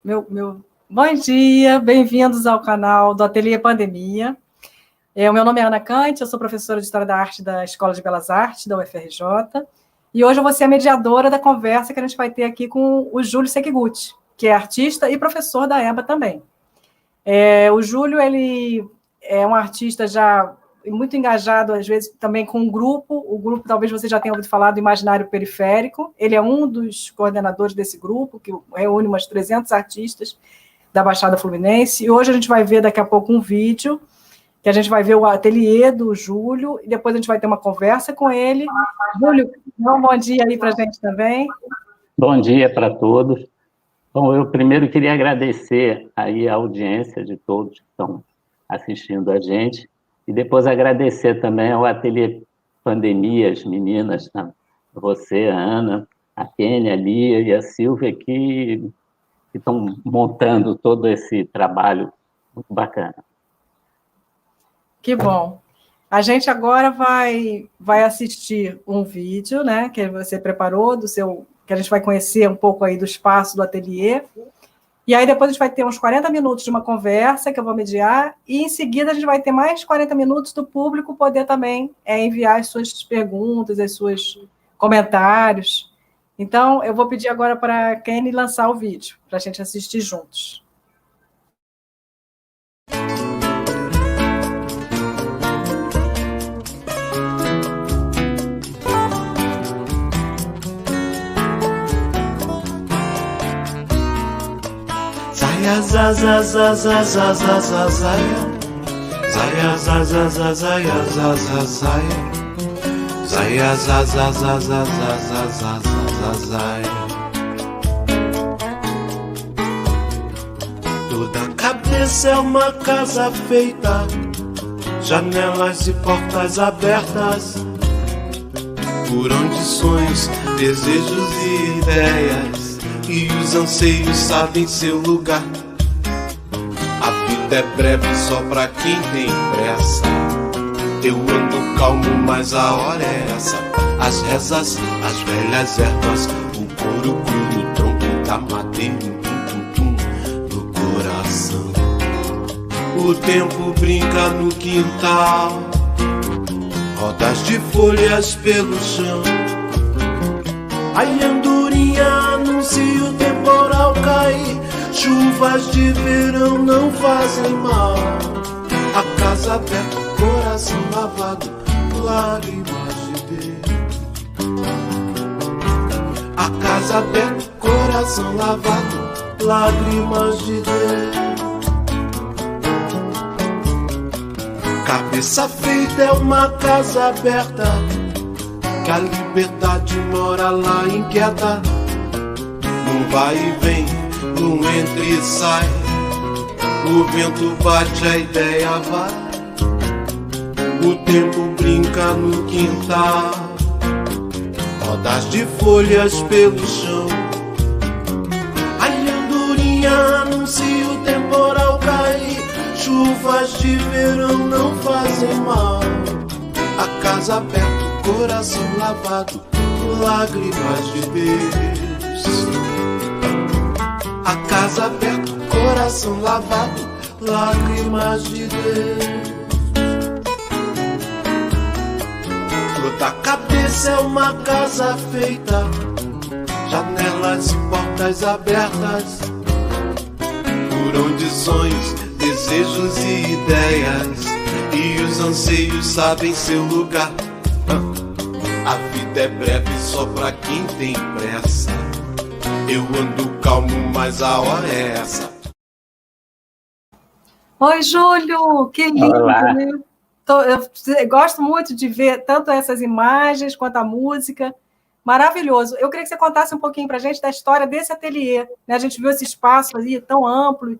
Bom dia, bem-vindos ao canal do Ateliê Pandemia. O meu nome é Ana Cante, eu sou professora de História da Arte da Escola de Belas Artes, da UFRJ, e hoje eu vou ser a mediadora da conversa que a gente vai ter aqui com o Júlio Sekiguchi, que é artista e professor da EBA também. O Júlio, ele é um artista já muito engajado, às vezes, também com um grupo. O grupo, talvez você já tenha ouvido falar do Imaginário Periférico. Ele é um dos coordenadores desse grupo, que reúne umas 300 artistas da Baixada Fluminense. E hoje a gente vai ver, daqui a pouco, um vídeo, que a gente vai ver o ateliê do Júlio, e depois a gente vai ter uma conversa com ele. Júlio, dá um bom dia aí para a gente também. Bom dia para todos. Bom, eu primeiro queria agradecer aí a audiência de todos que estão assistindo a gente, e depois agradecer também ao Ateliê Pandemia, as meninas, você, a Ana, a Kênia, a Lia e a Silvia, que estão montando todo esse trabalho muito bacana. Que bom. A gente agora vai assistir um vídeo, né, que você preparou, que a gente vai conhecer um pouco aí do espaço do ateliê. E aí depois a gente vai ter uns 40 minutos de uma conversa que eu vou mediar, e em seguida a gente vai ter mais 40 minutos do público poder também enviar as suas perguntas, os seus comentários. Então, eu vou pedir agora para a Kenny lançar o vídeo, para a gente assistir juntos. Zaya za za za za za za za zaya, zaya za za za zaya za za zaya, zaya za za za za za za za za zaya. Toda cabeça é uma casa feita, janelas e portas abertas, por onde sonhos, desejos e ideias e os anseios sabem seu lugar. A vida é breve só pra quem tem pressa. Eu ando calmo, mas a hora é essa. As rezas, as velhas ervas, o couro cru no tronco da madeira, no coração. O tempo brinca no quintal, rodas de folhas pelo chão. A andorinha anuncia o temporal cair. Chuvas de verão não fazem mal. A casa aberta, coração lavado, lágrimas de Deus. A casa aberta, coração lavado, lágrimas de Deus. Cabeça feita é uma casa aberta, que a liberdade mora lá inquieta. Num vai e vem, num entra e sai, o vento bate, a ideia vai. O tempo brinca no quintal, rodas de folhas pelo chão. A andorinha anuncia o temporal cair. Chuvas de verão não fazem mal. A casa aberta, coração lavado, lágrimas de Deus. A casa aberta, coração lavado, lágrimas de Deus. Toda cabeça é uma casa feita, janelas e portas abertas, por onde sonhos, desejos e ideias e os anseios sabem seu lugar. A vida é breve só pra quem tem pressa. Eu ando calmo, mas a hora é essa. Oi, Júlio! Que lindo! Olá. Né? Eu gosto muito de ver tanto essas imagens quanto a música. Maravilhoso. Eu queria que você contasse um pouquinho para a gente da história desse ateliê. Né? A gente viu esse espaço ali tão amplo,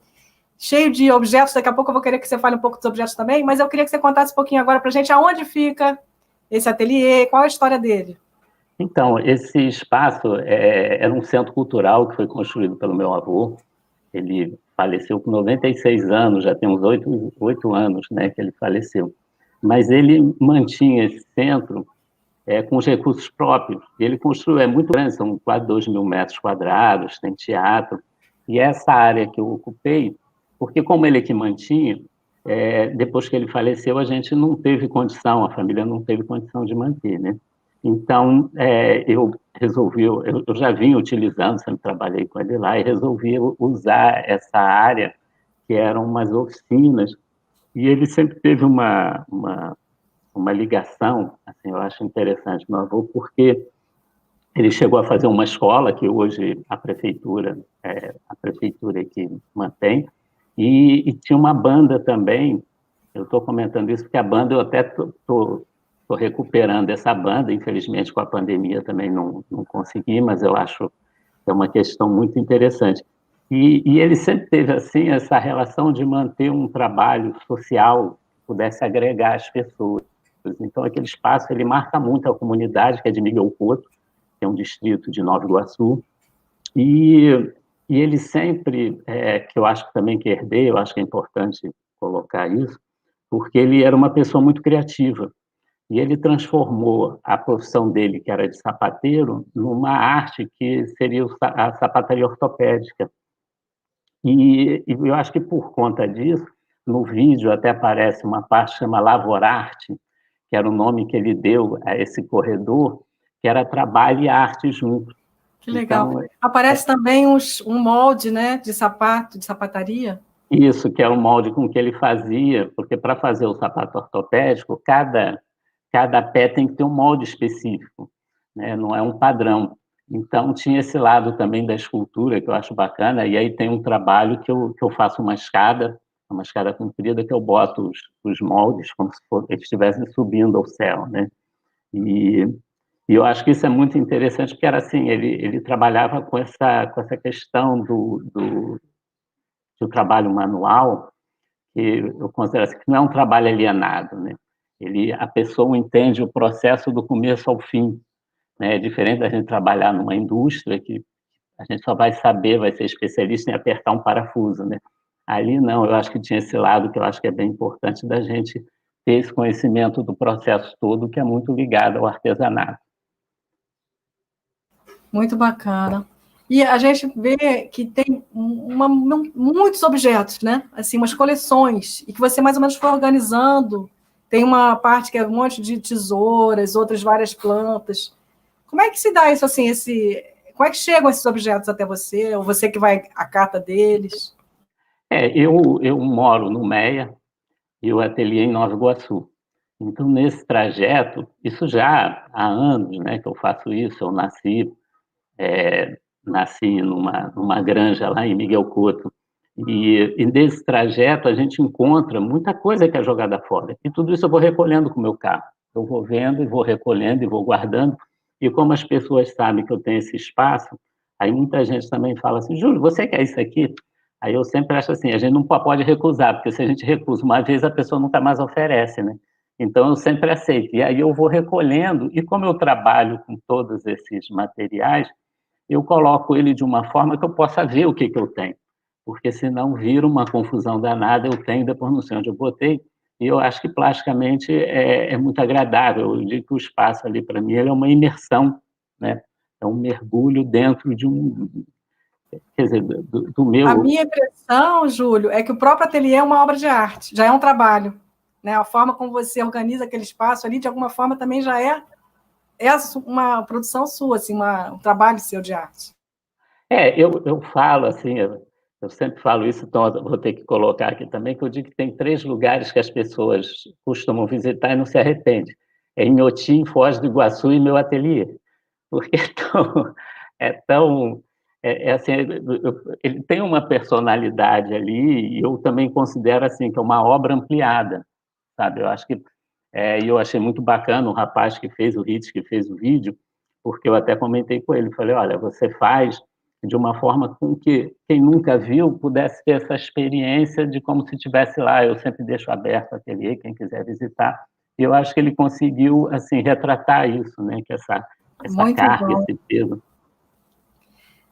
cheio de objetos. Daqui a pouco eu vou querer que você fale um pouco dos objetos também, mas eu queria que você contasse um pouquinho agora para a gente aonde fica esse ateliê, qual a história dele? Então, esse espaço era um centro cultural que foi construído pelo meu avô. Ele faleceu com 96 anos, já tem uns 8 anos, né, que ele faleceu. Mas ele mantinha esse centro com os recursos próprios. Ele construiu, é muito grande, são quase 2.000 metros quadrados, tem teatro, E essa área que eu ocupei, porque como ele que mantinha, depois que ele faleceu, a gente não teve condição, a família não teve condição de manter, né? Então, eu resolvi, eu já vinha utilizando, sempre trabalhei com ele lá, e resolvi usar essa área, que eram umas oficinas, e ele sempre teve uma ligação, assim, eu acho interessante, meu avô, porque ele chegou a fazer uma escola, que hoje a prefeitura que mantém, e tinha uma banda também. Eu estou comentando isso porque a banda, eu até estou recuperando essa banda, infelizmente com a pandemia também não consegui, mas eu acho que é uma questão muito interessante. E ele sempre teve assim essa relação de manter um trabalho social que pudesse agregar as pessoas. Então, aquele espaço, ele marca muito a comunidade, que é de Miguel Couto, que é um distrito de Nova Iguaçu, e ele sempre, que eu acho também que herdei, eu acho que é importante colocar isso, porque ele era uma pessoa muito criativa, e ele transformou a profissão dele, que era de sapateiro, numa arte que seria a sapataria ortopédica. E eu acho que por conta disso, no vídeo até aparece uma parte que chama Lavorarte, que era o nome que ele deu a esse corredor, que era trabalho e arte junto. Que legal. Então, aparece também um molde, né, de sapato, de sapataria? Isso, que é o molde com que ele fazia, porque para fazer o sapato ortopédico, cada pé tem que ter um molde específico, né? Não é um padrão. Então, tinha esse lado também da escultura, que eu acho bacana, e aí tem um trabalho que eu faço uma escada comprida, que eu boto os moldes como se eles estivessem subindo ao céu, né? E eu acho que isso é muito interessante, porque era assim, ele trabalhava com essa questão do trabalho manual, que eu considero assim, que não é um trabalho alienado, né? A pessoa entende o processo do começo ao fim, né? É diferente da gente trabalhar numa indústria que a gente só vai saber, vai ser especialista em apertar um parafuso, né? Ali não, eu acho que tinha esse lado que eu acho que é bem importante da gente ter esse conhecimento do processo todo, que é muito ligado ao artesanato. Muito bacana. E a gente vê que tem muitos objetos, né? Assim, umas coleções, e que você mais ou menos foi organizando. Tem uma parte que é um monte de tesouras, outras várias plantas. Como é que se dá isso, assim, como é que chegam esses objetos até você? Ou você que vai à cata deles? Eu moro no Meia e o ateliê em Nova Iguaçu. Então, nesse trajeto, isso já há anos, né, que eu faço isso. Eu nasci numa granja lá em Miguel Couto, e nesse trajeto a gente encontra muita coisa que é jogada fora, e tudo isso eu vou recolhendo com o meu carro. Eu vou vendo e vou recolhendo e vou guardando, e como as pessoas sabem que eu tenho esse espaço, aí muita gente também fala assim: Júlio, você quer isso aqui? Aí eu sempre acho assim, a gente não pode recusar, porque se a gente recusa uma vez, a pessoa nunca mais oferece, né? Então eu sempre aceito, e aí eu vou recolhendo, e como eu trabalho com todos esses materiais, eu coloco ele de uma forma que eu possa ver o que eu tenho, porque senão vira uma confusão danada, eu tenho, depois não sei onde eu botei, e eu acho que plasticamente é muito agradável. Eu digo que o espaço ali, para mim, ele é uma imersão, né? É um mergulho dentro de quer dizer, do meu... A minha impressão, Júlio, é que o próprio ateliê é uma obra de arte, já é um trabalho, né? A forma como você organiza aquele espaço ali, de alguma forma, também já é uma produção sua, assim, um trabalho seu de arte. Eu falo assim, eu sempre falo isso, então vou ter que colocar aqui também, que eu digo que tem 3 lugares que as pessoas costumam visitar e não se arrependem. É Inhotim, Foz do Iguaçu e meu ateliê. Porque assim, ele tem uma personalidade ali, e eu também considero assim, que é uma obra ampliada, sabe? Eu acho que eu achei muito bacana o rapaz que fez o hit, que fez o vídeo, porque eu até comentei com ele, falei: olha, você faz de uma forma com que quem nunca viu pudesse ter essa experiência de como se estivesse lá. Eu sempre deixo aberto o ateliê, quem quiser visitar, e eu acho que ele conseguiu assim retratar isso, né? Que essa carga, esse peso.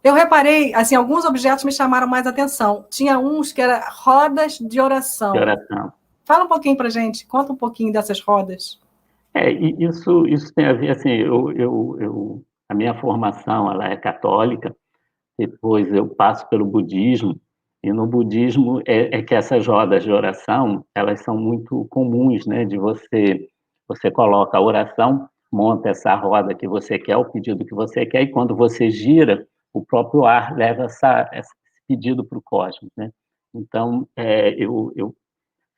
Eu reparei, assim, alguns objetos me chamaram mais atenção. Tinha uns que eram rodas de oração. De oração. Fala um pouquinho para a gente, conta um pouquinho dessas rodas. Isso tem a ver, assim, a minha formação, ela é católica, depois eu passo pelo budismo, e no budismo é que essas rodas de oração, elas são muito comuns, né, de você coloca a oração, monta essa roda que você quer, o pedido que você quer, e quando você gira, o próprio ar leva esse pedido para o cosmos, né? Então, eu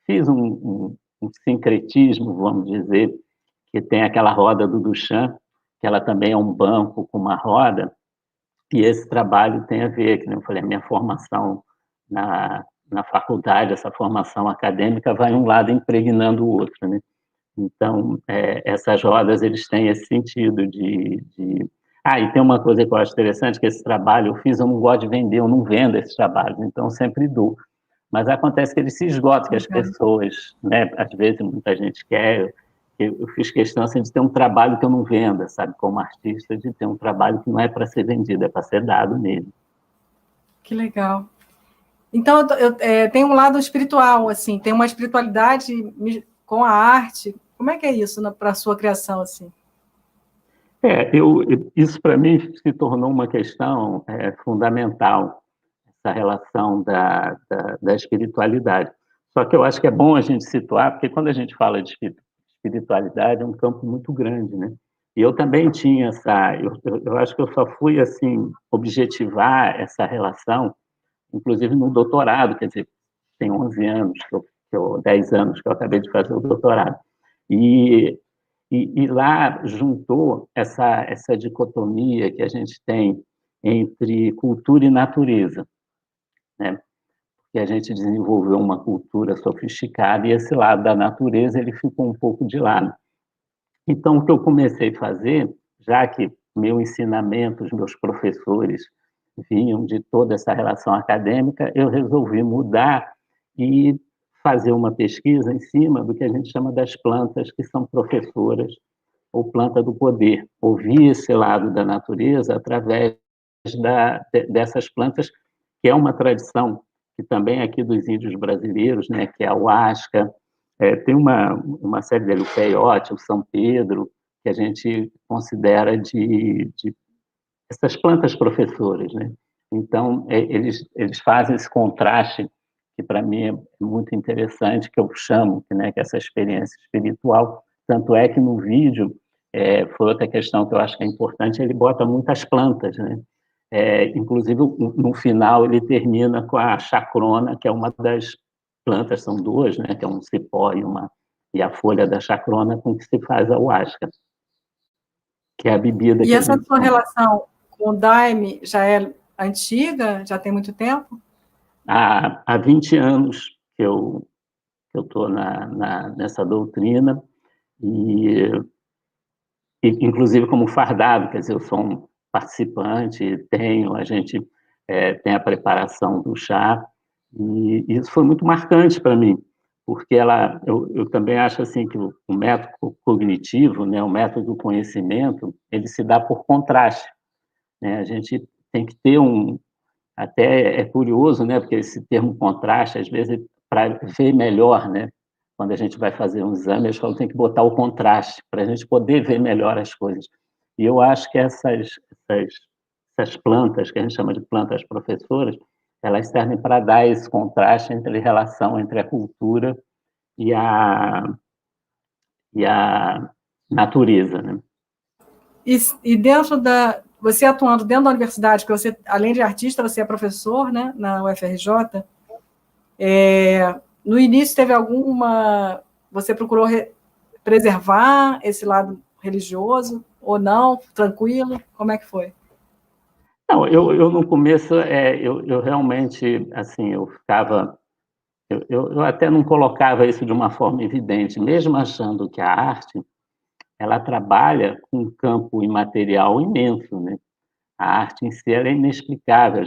fiz um sincretismo, vamos dizer, que tem aquela roda do Duchamp, que ela também é um banco com uma roda, e esse trabalho tem a ver, que eu falei, a minha formação na faculdade, essa formação acadêmica, vai um lado impregnando o outro, né? Então, essas rodas, eles têm esse sentido e tem uma coisa que eu acho interessante, que esse trabalho eu fiz, eu não gosto de vender, eu não vendo esses trabalhos, então eu sempre dou. Mas acontece que eles se esgotam, que as pessoas, né, às vezes muita gente quer, eu fiz questão assim, de ter um trabalho que eu não venda, sabe, como artista, de ter um trabalho que não é para ser vendido, é para ser dado mesmo. Que legal. Então, tem um lado espiritual, assim, tem uma espiritualidade com a arte. Como é que é isso para a sua criação, assim? Isso para mim se tornou uma questão fundamental, essa relação da espiritualidade. Só que eu acho que é bom a gente situar, porque quando a gente fala de espiritualidade, é um campo muito grande, né? E eu também tinha eu acho que eu só fui, assim, objetivar essa relação, inclusive no doutorado, quer dizer, tem 11 anos, 10 anos que eu acabei de fazer o doutorado. E lá juntou essa dicotomia que a gente tem entre cultura e natureza, né? Que a gente desenvolveu uma cultura sofisticada e esse lado da natureza ele ficou um pouco de lado. Então, o que eu comecei a fazer, já que meu ensinamento, os meus professores vinham de toda essa relação acadêmica, eu resolvi mudar e fazer uma pesquisa em cima do que a gente chama das plantas que são professoras ou planta do poder. Ouvir esse lado da natureza através dessas plantas, que é uma tradição que também aqui dos índios brasileiros, né, que é a huasca, tem uma série dele, o peiote, o São Pedro, que a gente considera de essas plantas professoras, né? Então, eles fazem esse contraste, que para mim é muito interessante, que eu chamo, né, que é essa experiência espiritual. Tanto é que no vídeo, foi outra questão que eu acho que é importante, ele bota muitas plantas, né? Inclusive, no final, ele termina com a chacrona, que é uma das plantas, são duas, né, que é um cipó e a folha da chacrona com que se faz a huasca, que é a bebida E que essa sua relação com o Daime já é antiga? Já tem muito tempo? Há 20 anos que eu estou nessa doutrina, e inclusive como fardado, quer dizer, eu sou um participante, a gente tem a preparação do chá, e isso foi muito marcante para mim, porque eu também acho assim que o método cognitivo, né, o método do conhecimento, ele se dá por contraste, né? A gente tem que ter até é curioso, né, porque esse termo contraste, às vezes, para ver melhor, né, quando a gente vai fazer um exame, eles falam que tem que botar o contraste, para a gente poder ver melhor as coisas. E eu acho que essas plantas, que a gente chama de plantas professoras, elas servem para dar esse contraste relação entre a cultura e a natureza, né? E dentro você atuando dentro da universidade, porque você, além de artista, você é professor, né, na UFRJ, no início teve você procurou preservar esse lado religioso, ou não? Tranquilo? Como é que foi? Não, eu no começo, eu realmente, assim, eu ficava... Eu até não colocava isso de uma forma evidente, mesmo achando que a arte, ela trabalha com um campo imaterial imenso, né? A arte em si ela é inexplicável,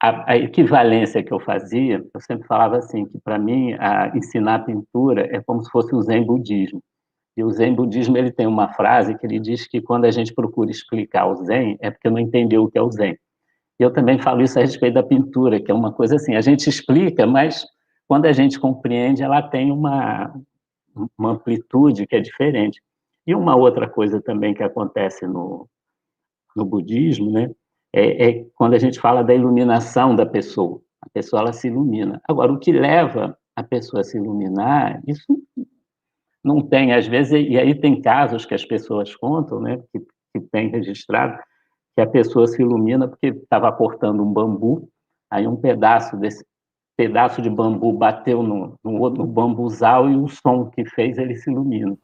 a equivalência que eu fazia, eu sempre falava assim, que para mim ensinar pintura é como se fosse o Zen budismo. E o Zen budismo ele tem uma frase que ele diz que quando a gente procura explicar o Zen é porque não entendeu o que é o Zen. E eu também falo isso a respeito da pintura, que é uma coisa assim, a gente explica, mas quando a gente compreende, ela tem uma amplitude que é diferente. E uma outra coisa também que acontece no budismo, né, é quando a gente fala da iluminação da pessoa. A pessoa, ela se ilumina. Agora, o que leva a pessoa a se iluminar, isso não tem, às vezes, e aí tem casos que as pessoas contam, né, que tem registrado, que a pessoa se ilumina porque estava cortando um bambu, aí um pedaço de bambu bateu no bambuzal e o som que fez, ele se ilumina.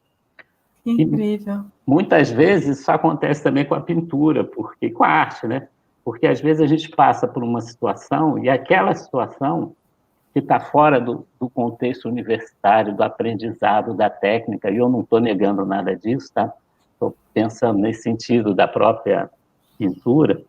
Incrível. E muitas vezes isso acontece também com a pintura, porque com a arte, né? Porque às vezes a gente passa por uma situação e aquela situação que está fora do contexto universitário, do aprendizado, da técnica, e eu não estou negando nada disso, tá? Estou pensando nesse sentido da própria pintura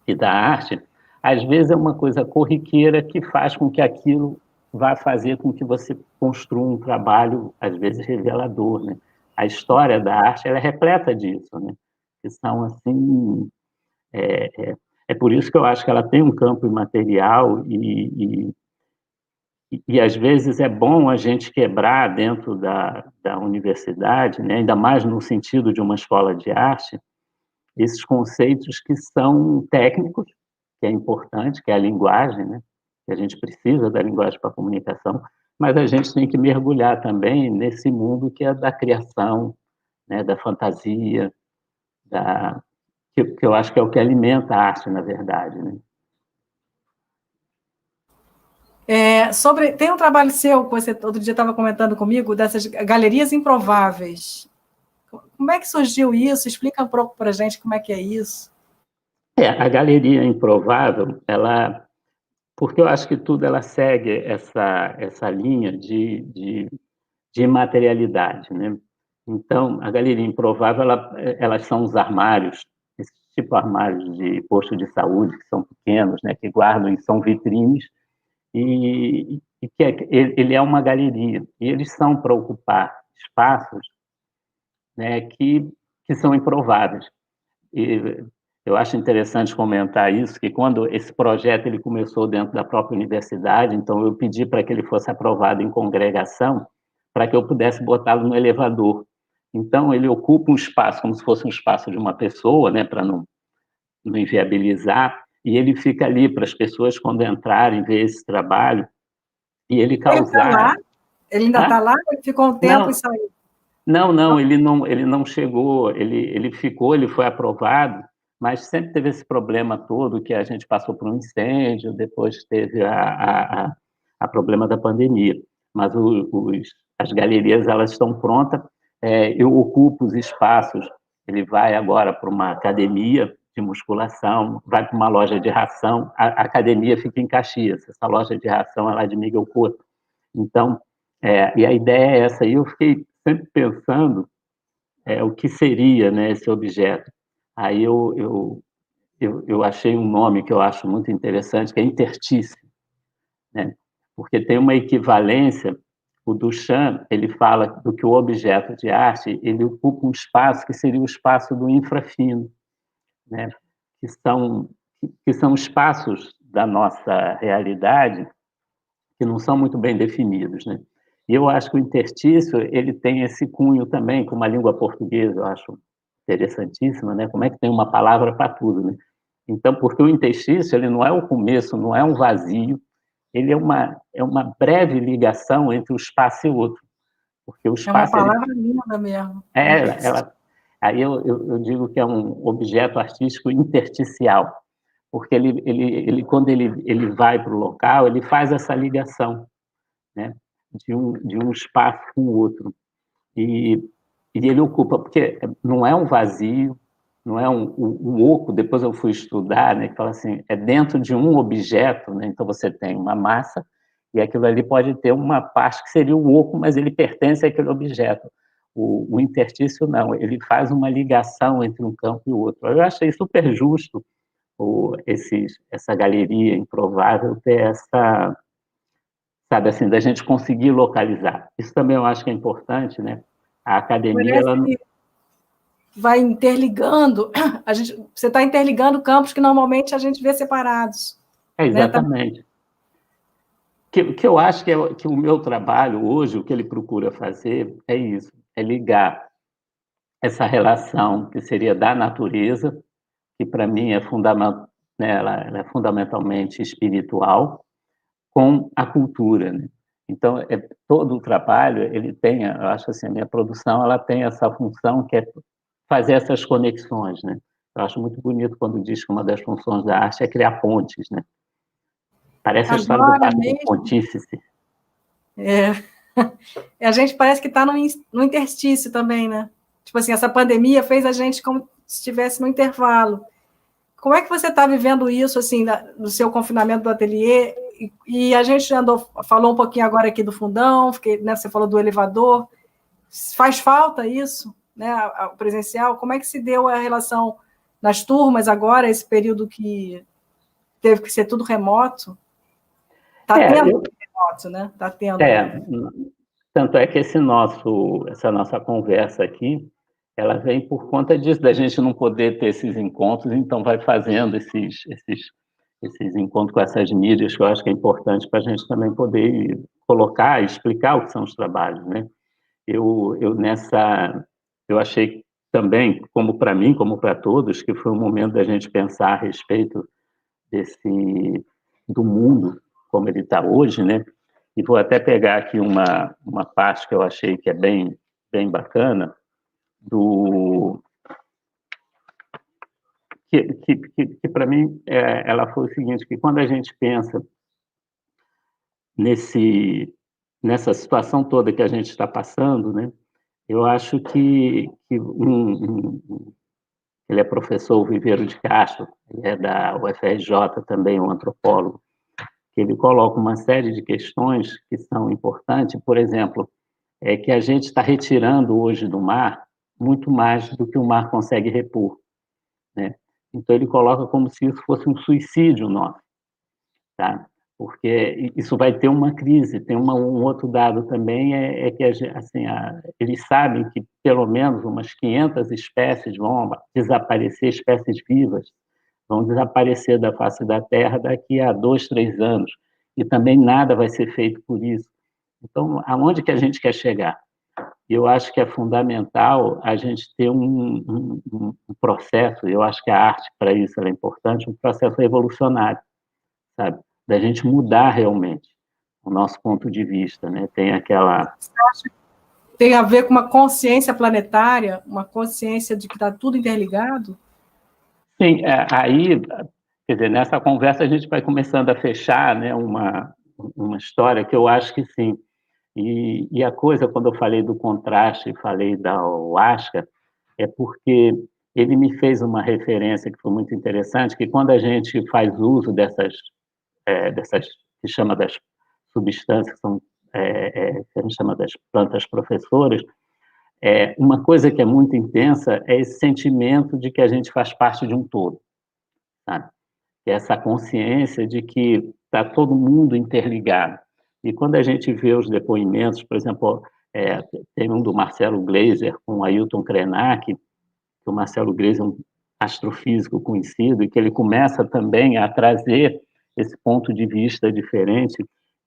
e da arte, às vezes é uma coisa corriqueira que faz com que aquilo vá fazer com que você construa um trabalho, às vezes, revelador, né? A história da arte, ela é repleta disso, né? Que são, assim... É por isso que eu acho que ela tem um campo imaterial e às vezes é bom a gente quebrar dentro da universidade, né? Ainda mais no sentido de uma escola de arte, esses conceitos que são técnicos, que é importante, que é a linguagem, né? Que a gente precisa da linguagem para a comunicação, mas a gente tem que mergulhar também nesse mundo que é da criação, né? Da fantasia, que eu acho que é o que alimenta a arte, na verdade, né? Tem um trabalho seu, que você outro dia estava comentando comigo, dessas galerias improváveis. Como é que surgiu isso? Explica um pouco para a gente como é que é isso. A galeria improvável, porque eu acho que tudo ela segue essa linha de imaterialidade, né? Então, a galeria improvável, elas são os armários, esse tipo de armários de posto de saúde, que são pequenos, né, que guardam e são vitrines, e ele é uma galeria, e eles são para ocupar espaços, né, que são improváveis. E eu acho interessante comentar isso, que quando esse projeto ele começou dentro da própria universidade, então eu pedi para que ele fosse aprovado em congregação, para que eu pudesse botá-lo no elevador. Então, ele ocupa um espaço, como se fosse um espaço de uma pessoa, né, para não inviabilizar, e ele fica ali para as pessoas, quando entrarem, ver esse trabalho, e ele Ele está causar... lá? Ele ainda está lá? Ele ficou um tempo e saiu? Não, ele não chegou, ele ficou, ele foi aprovado, mas sempre teve esse problema todo, que a gente passou por um incêndio, depois teve a problema da pandemia. Mas as galerias, elas estão prontas, eu ocupo os espaços, ele vai agora para uma academia de musculação, vai para uma loja de ração, a academia fica em Caxias, essa loja de ração é lá de Miguel Couto. Então, e a ideia é essa, e eu fiquei sempre pensando o que seria, né, esse objeto. Aí eu achei um nome que eu acho muito interessante, que é intertício, né? Porque tem uma equivalência, o Duchamp, ele fala do que o objeto de arte, ele ocupa um espaço que seria o espaço do infrafino, né? Que são espaços da nossa realidade que não são muito bem definidos, né? E eu acho que o interstício, ele tem esse cunho também, com uma língua portuguesa, eu acho interessantíssima, né? Como é que tem uma palavra para tudo, né? Então, porque o interstício, ele não é o começo, não é um vazio, ele é uma breve ligação entre o espaço e o outro, porque o É uma espaço... palavra linda mesmo. Aí eu digo que é um objeto artístico intersticial, porque quando ele vai para o local, ele faz essa ligação, né, de um espaço com o outro. E ele ocupa, porque não é um vazio, não é um oco, depois eu fui estudar, né, que fala assim, é dentro de um objeto, né, então você tem uma massa, e aquilo ali pode ter uma parte que seria o oco, mas ele pertence àquele objeto. O interstício não, ele faz uma ligação entre um campo e o outro. Eu achei super justo essa galeria improvável ter essa, sabe assim, da gente conseguir localizar. Isso também eu acho que é importante, né? A academia, Parece que vai interligando, você está interligando campos que normalmente a gente vê separados. Exatamente. Né? Que eu acho que o meu trabalho hoje, o que ele procura fazer é isso, é ligar essa relação que seria da natureza, que para mim é fundamental, né, ela é fundamentalmente espiritual, com a cultura, né? Então, todo o trabalho, ele tem, eu acho assim, a minha produção, ela tem essa função que é fazer essas conexões, né? Eu acho muito bonito quando diz que uma das funções da arte é criar pontes, né? Parece a história do Agora Pacto mesmo, Pontífice. a gente parece que está no interstício também, né? Tipo assim, essa pandemia fez a gente como se estivesse no intervalo. Como é que você está vivendo isso, assim, no seu confinamento do ateliê? E a gente falou um pouquinho agora aqui do fundão, né, você falou do elevador. Faz falta isso, né, o presencial? Como é que se deu a relação nas turmas agora, esse período que teve que ser tudo remoto? Está tendo remoto, né? Está tendo. Tanto é que essa nossa conversa aqui, ela vem por conta disso, da gente não poder ter esses encontros, então vai fazendo esses encontros com essas mídias, que eu acho que é importante para a gente também poder colocar, explicar o que são os trabalhos, né? Eu achei também, como para mim, como para todos, que foi um momento da gente pensar a respeito do mundo como ele está hoje, né? E vou até pegar aqui uma parte que eu achei que é bem bacana, que para mim ela foi o seguinte, que quando a gente pensa nessa situação toda que a gente está passando, né? Eu acho que ele é professor, o Viveiro de Castro, ele é da UFRJ também, um antropólogo, que ele coloca uma série de questões que são importantes, por exemplo, que a gente está retirando hoje do mar muito mais do que o mar consegue repor, né? Então ele coloca como se isso fosse um suicídio nosso, tá? Porque isso vai ter uma crise. Tem um outro dado também, que assim, eles sabem que pelo menos umas 500 espécies vão desaparecer, espécies vivas, vão desaparecer da face da Terra daqui a 2, 3 anos, e também nada vai ser feito por isso. Então, aonde que a gente quer chegar? Eu acho que é fundamental a gente ter um processo, eu acho que a arte, para isso, ela é importante, um processo evolucionário, sabe? Da gente mudar realmente o nosso ponto de vista, né? Tem aquela... Você acha que tem a ver com uma consciência planetária, uma consciência de que está tudo interligado? Sim, aí, quer dizer, nessa conversa a gente vai começando a fechar, né, uma história que eu acho que sim. E a coisa, quando eu falei do contraste e falei da ayahuasca, é porque ele me fez uma referência que foi muito interessante, que quando a gente faz uso dessas que chama das substâncias, que são, que a gente chama das plantas professoras, uma coisa que é muito intensa é esse sentimento de que a gente faz parte de um todo, sabe? Que é essa consciência de que está todo mundo interligado. E quando a gente vê os depoimentos, por exemplo, tem um do Marcelo Gleiser com o Ailton Krenak, que o Marcelo Gleiser é um astrofísico conhecido, e que ele começa também a trazer esse ponto de vista diferente.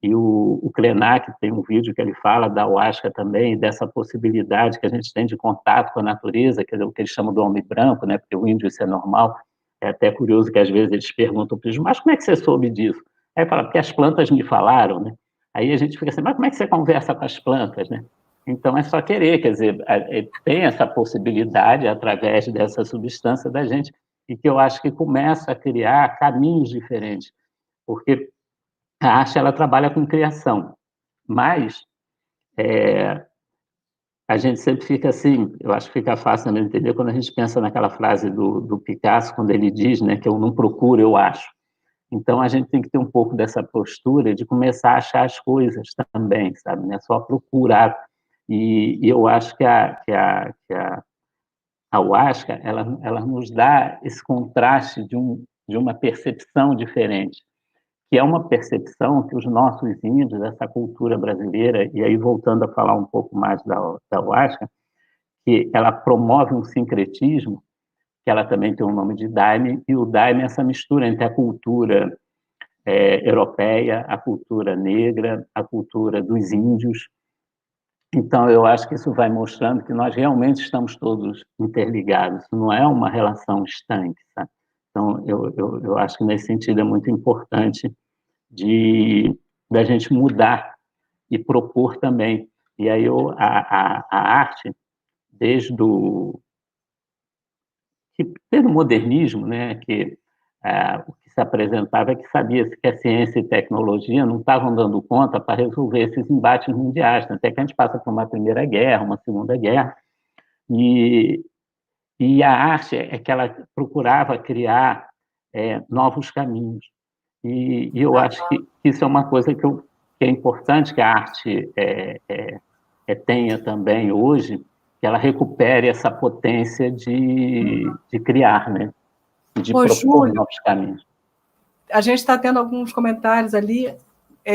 E o Krenak tem um vídeo que ele fala da ayahuasca também, dessa possibilidade que a gente tem de contato com a natureza, que é o que eles chamam do homem branco, né? Porque o índio isso é normal. É até curioso que às vezes eles perguntam para eles, mas como é que você soube disso? Aí fala, porque as plantas me falaram, né? Aí a gente fica assim, mas como é que você conversa com as plantas, né? Então é só querer, quer dizer, tem essa possibilidade através dessa substância da gente, e que eu acho que começa a criar caminhos diferentes, porque a arte ela trabalha com criação, mas a gente sempre fica assim, eu acho que fica fácil também entender quando a gente pensa naquela frase do Picasso, quando ele diz, né, que eu não procuro, eu acho. Então, a gente tem que ter um pouco dessa postura de começar a achar as coisas também, sabe? Não é só procurar. E eu acho que a ayahuasca, ela nos dá esse contraste de uma percepção diferente, que é uma percepção que os nossos índios, essa cultura brasileira, e aí voltando a falar um pouco mais da ayahuasca, que ela promove um sincretismo, que ela também tem o nome de Daime, e o Daime é essa mistura entre a cultura europeia, a cultura negra, a cultura dos índios. Então, eu acho que isso vai mostrando que nós realmente estamos todos interligados, isso não é uma relação estanque, sabe? Então, eu acho que nesse sentido é muito importante da gente mudar e propor também. E aí a arte, desde o modernismo, né, que o que se apresentava é que sabia-se que a ciência e tecnologia não estavam dando conta para resolver esses embates mundiais, né? Até que a gente passa por uma Primeira Guerra, uma Segunda Guerra, e a arte é que ela procurava criar novos caminhos. E eu acho que isso é uma coisa que é importante que a arte tenha também hoje, que ela recupere essa potência de criar, né? De Ô, propor Júlio, novos caminhos. a gente está tendo alguns comentários ali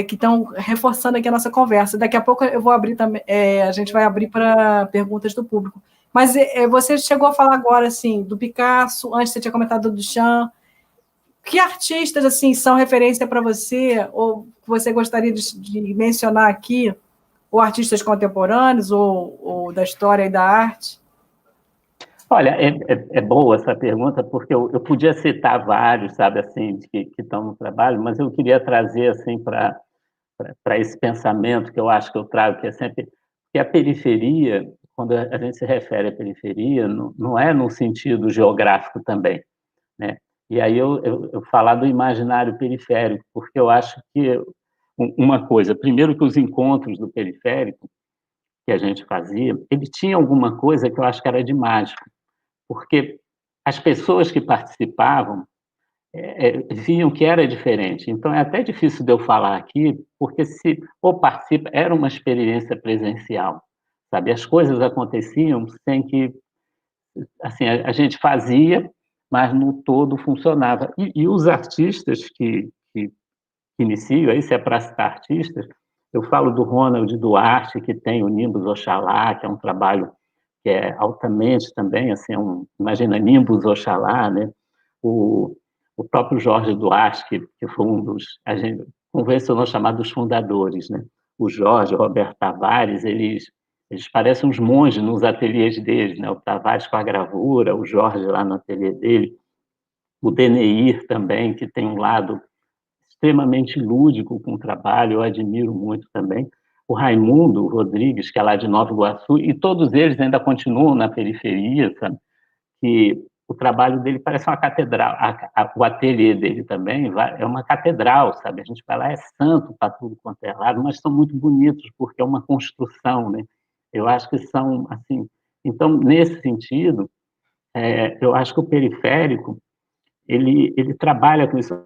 que estão reforçando aqui a nossa conversa. Daqui a pouco eu vou abrir também, a gente vai abrir para perguntas do público. Mas você chegou a falar agora assim do Picasso, antes você tinha comentado do Duchamp. Que artistas assim são referência para você, ou você gostaria de mencionar aqui, ou artistas contemporâneos, ou da história e da arte? Olha, é boa essa pergunta, porque eu podia citar vários, sabe, assim, que estão no trabalho, mas eu queria trazer, assim, para esse pensamento que eu acho que eu trago, que é sempre que a periferia, quando a gente se refere à periferia, não é no sentido geográfico também, né? E aí eu falar do imaginário periférico, porque eu acho que uma coisa, primeiro que os encontros do periférico que a gente fazia, ele tinha alguma coisa que eu acho que era de mágico, porque as pessoas que participavam viam que era diferente. Então, é até difícil de eu falar aqui, porque se ou participa, era uma experiência presencial, sabe? As coisas aconteciam sem que, assim, a gente fazia, mas no todo funcionava. E os artistas que iniciam, aí se é para citar artistas, eu falo do Ronald Duarte, que tem o Nimbus Oxalá, que é um trabalho que é altamente também, assim, imagina, Nimbus Oxalá, né? O próprio Jorge Duarte, que foi um dos, a gente convencionou chamar dos fundadores, né? O Jorge, o Roberto Tavares, eles parecem uns monges nos ateliês deles, né? O Tavares com a gravura, o Jorge lá no ateliê dele, o Deneir também, que tem um lado extremamente lúdico com o trabalho, eu admiro muito também. O Raimundo Rodrigues, que é lá de Nova Iguaçu, e todos eles ainda continuam na periferia, sabe? Que o trabalho dele parece uma catedral, o ateliê dele também é uma catedral, sabe? A gente vai lá, é santo para tudo quanto é lado, mas são muito bonitos, porque é uma construção, né? Eu acho que são, assim... Então, nesse sentido, eu acho que o periférico, ele trabalha com isso.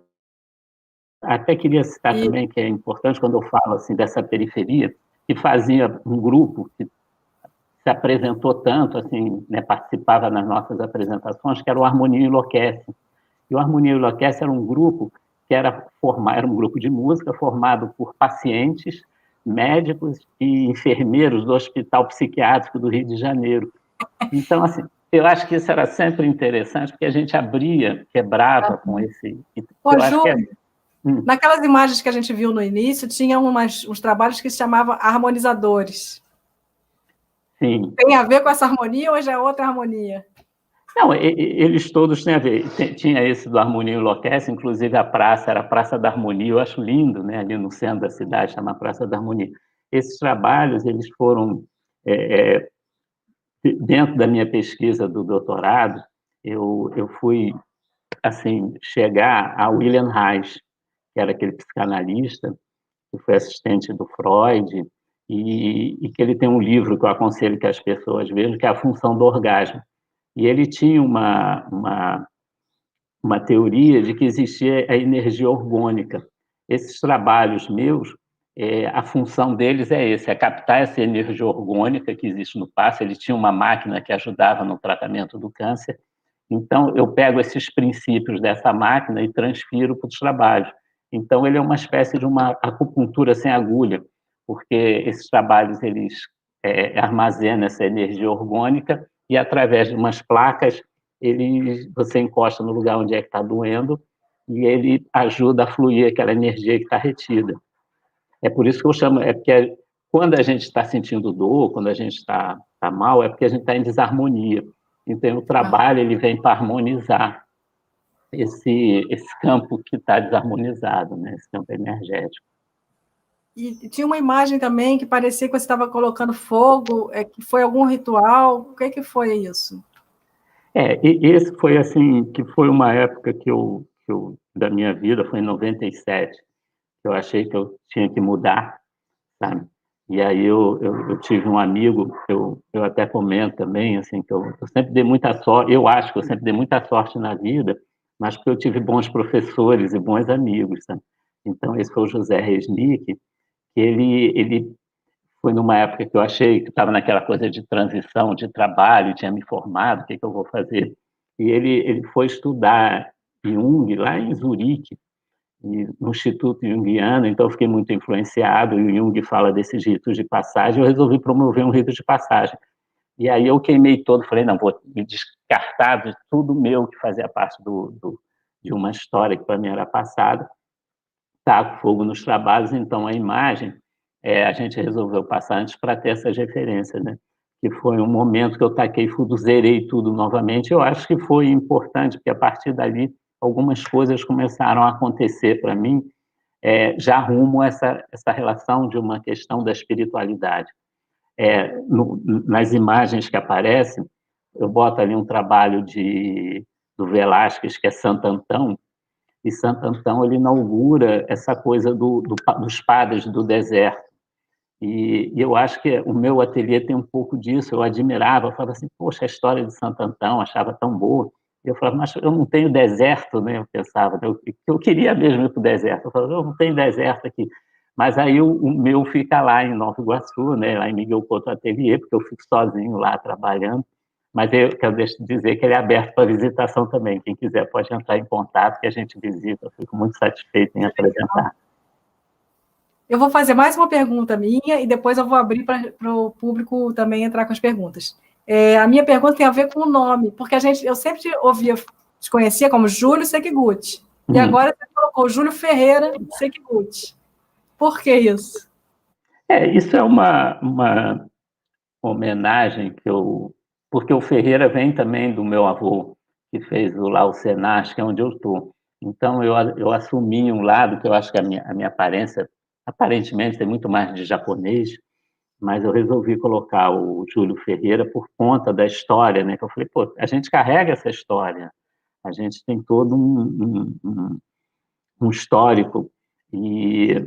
Até queria citar também, que é importante quando eu falo assim, dessa periferia, que fazia um grupo que se apresentou tanto, assim, né, participava nas nossas apresentações, que era o Harmonia Enlouquece. E o Harmonia Enlouquece era um grupo que era um grupo de música formado por pacientes, médicos e enfermeiros do Hospital Psiquiátrico do Rio de Janeiro. Então, assim, eu acho que isso era sempre interessante, porque a gente abria, quebrava com esse... Ô, Júlio, naquelas imagens que a gente viu no início, tinha uns trabalhos que se chamavam harmonizadores. Sim. Tem a ver com essa harmonia ou já é outra harmonia? Não, eles todos têm a ver. Tinha esse do Harmonia Enlouquece, inclusive a praça era a Praça da Harmonia, eu acho lindo, né? Ali no centro da cidade, chama Praça da Harmonia. Esses trabalhos, eles foram, dentro da minha pesquisa do doutorado, eu fui, assim, chegar a William Reich, que era aquele psicanalista, que foi assistente do Freud, e que ele tem um livro que eu aconselho que as pessoas vejam, que é A Função do Orgasmo. E ele tinha uma teoria de que existia a energia orgânica. Esses trabalhos meus, a função deles é captar essa energia orgânica que existe no passo. Ele tinha uma máquina que ajudava no tratamento do câncer. Então, eu pego esses princípios dessa máquina e transfiro para os trabalhos. Então, ele é uma espécie de uma acupuntura sem agulha, porque esses trabalhos, eles armazenam essa energia orgânica e, através de umas placas, você encosta no lugar onde é que está doendo e ele ajuda a fluir aquela energia que está retida. É por isso que eu chamo, porque quando a gente está sentindo dor, quando a gente está mal, é porque a gente está em desarmonia. Então, o trabalho ele vem para harmonizar. esse campo que está desarmonizado, né? Esse campo energético. E tinha uma imagem também que parecia que você estava colocando fogo, que foi algum ritual. O que foi isso? E esse foi assim, que foi uma época que eu da minha vida, foi em 97, que eu achei que eu tinha que mudar, sabe? E aí eu tive um amigo, eu até comento também, assim, que eu sempre dei muita sorte, eu acho que eu sempre dei muita sorte na vida, mas porque eu tive bons professores e bons amigos, sabe? Então, esse foi o José Resnick, que ele foi numa época que eu achei que estava naquela coisa de transição, de trabalho, tinha me formado, o que eu vou fazer? E ele foi estudar Jung lá em Zurique, no Instituto Jungiano, então eu fiquei muito influenciado, e o Jung fala desses ritos de passagem, eu resolvi promover um rito de passagem. E aí eu queimei todo, falei, não, vou me descartar de tudo meu que fazia parte de uma história que para mim era passada, taco fogo nos trabalhos, então a imagem, a gente resolveu passar antes para ter essas referências, né? Que foi um momento que eu taquei tudo, zerei tudo novamente, eu acho que foi importante, porque a partir dali algumas coisas começaram a acontecer para mim, já rumo a essa relação de uma questão da espiritualidade. Nas imagens que aparecem, eu boto ali um trabalho do Velázquez, que é Santo Antão, e Santo Antão ele inaugura essa coisa dos padres do deserto. E eu acho que o meu ateliê tem um pouco disso, eu admirava, eu falava assim, poxa, a história de Santo Antão, achava tão boa. E eu falava, mas eu não tenho deserto, né? Eu pensava, eu queria mesmo ir para o deserto. Eu falava, eu não tenho deserto aqui. Mas aí o meu fica lá em Nova Iguaçu, né? Lá em Miguel Couto Ateliê, porque eu fico sozinho lá trabalhando. Mas eu quero dizer que ele é aberto para visitação também. Quem quiser pode entrar em contato, que a gente visita. Eu fico muito satisfeito em apresentar. Eu vou fazer mais uma pergunta minha e depois eu vou abrir para o público também entrar com as perguntas. A minha pergunta tem a ver com o nome, porque eu sempre te conhecia como Júlio Sekiguchi. E agora você colocou Júlio Ferreira Sekiguchi. Por que isso? Isso é uma homenagem porque o Ferreira vem também do meu avô, que fez lá o Senac, que é onde eu estou. Então, eu assumi um lado que eu acho que a minha aparência, aparentemente, tem muito mais de japonês, mas eu resolvi colocar o Júlio Ferreira por conta da história, né? Que eu falei, pô, a gente carrega essa história, a gente tem todo um histórico, e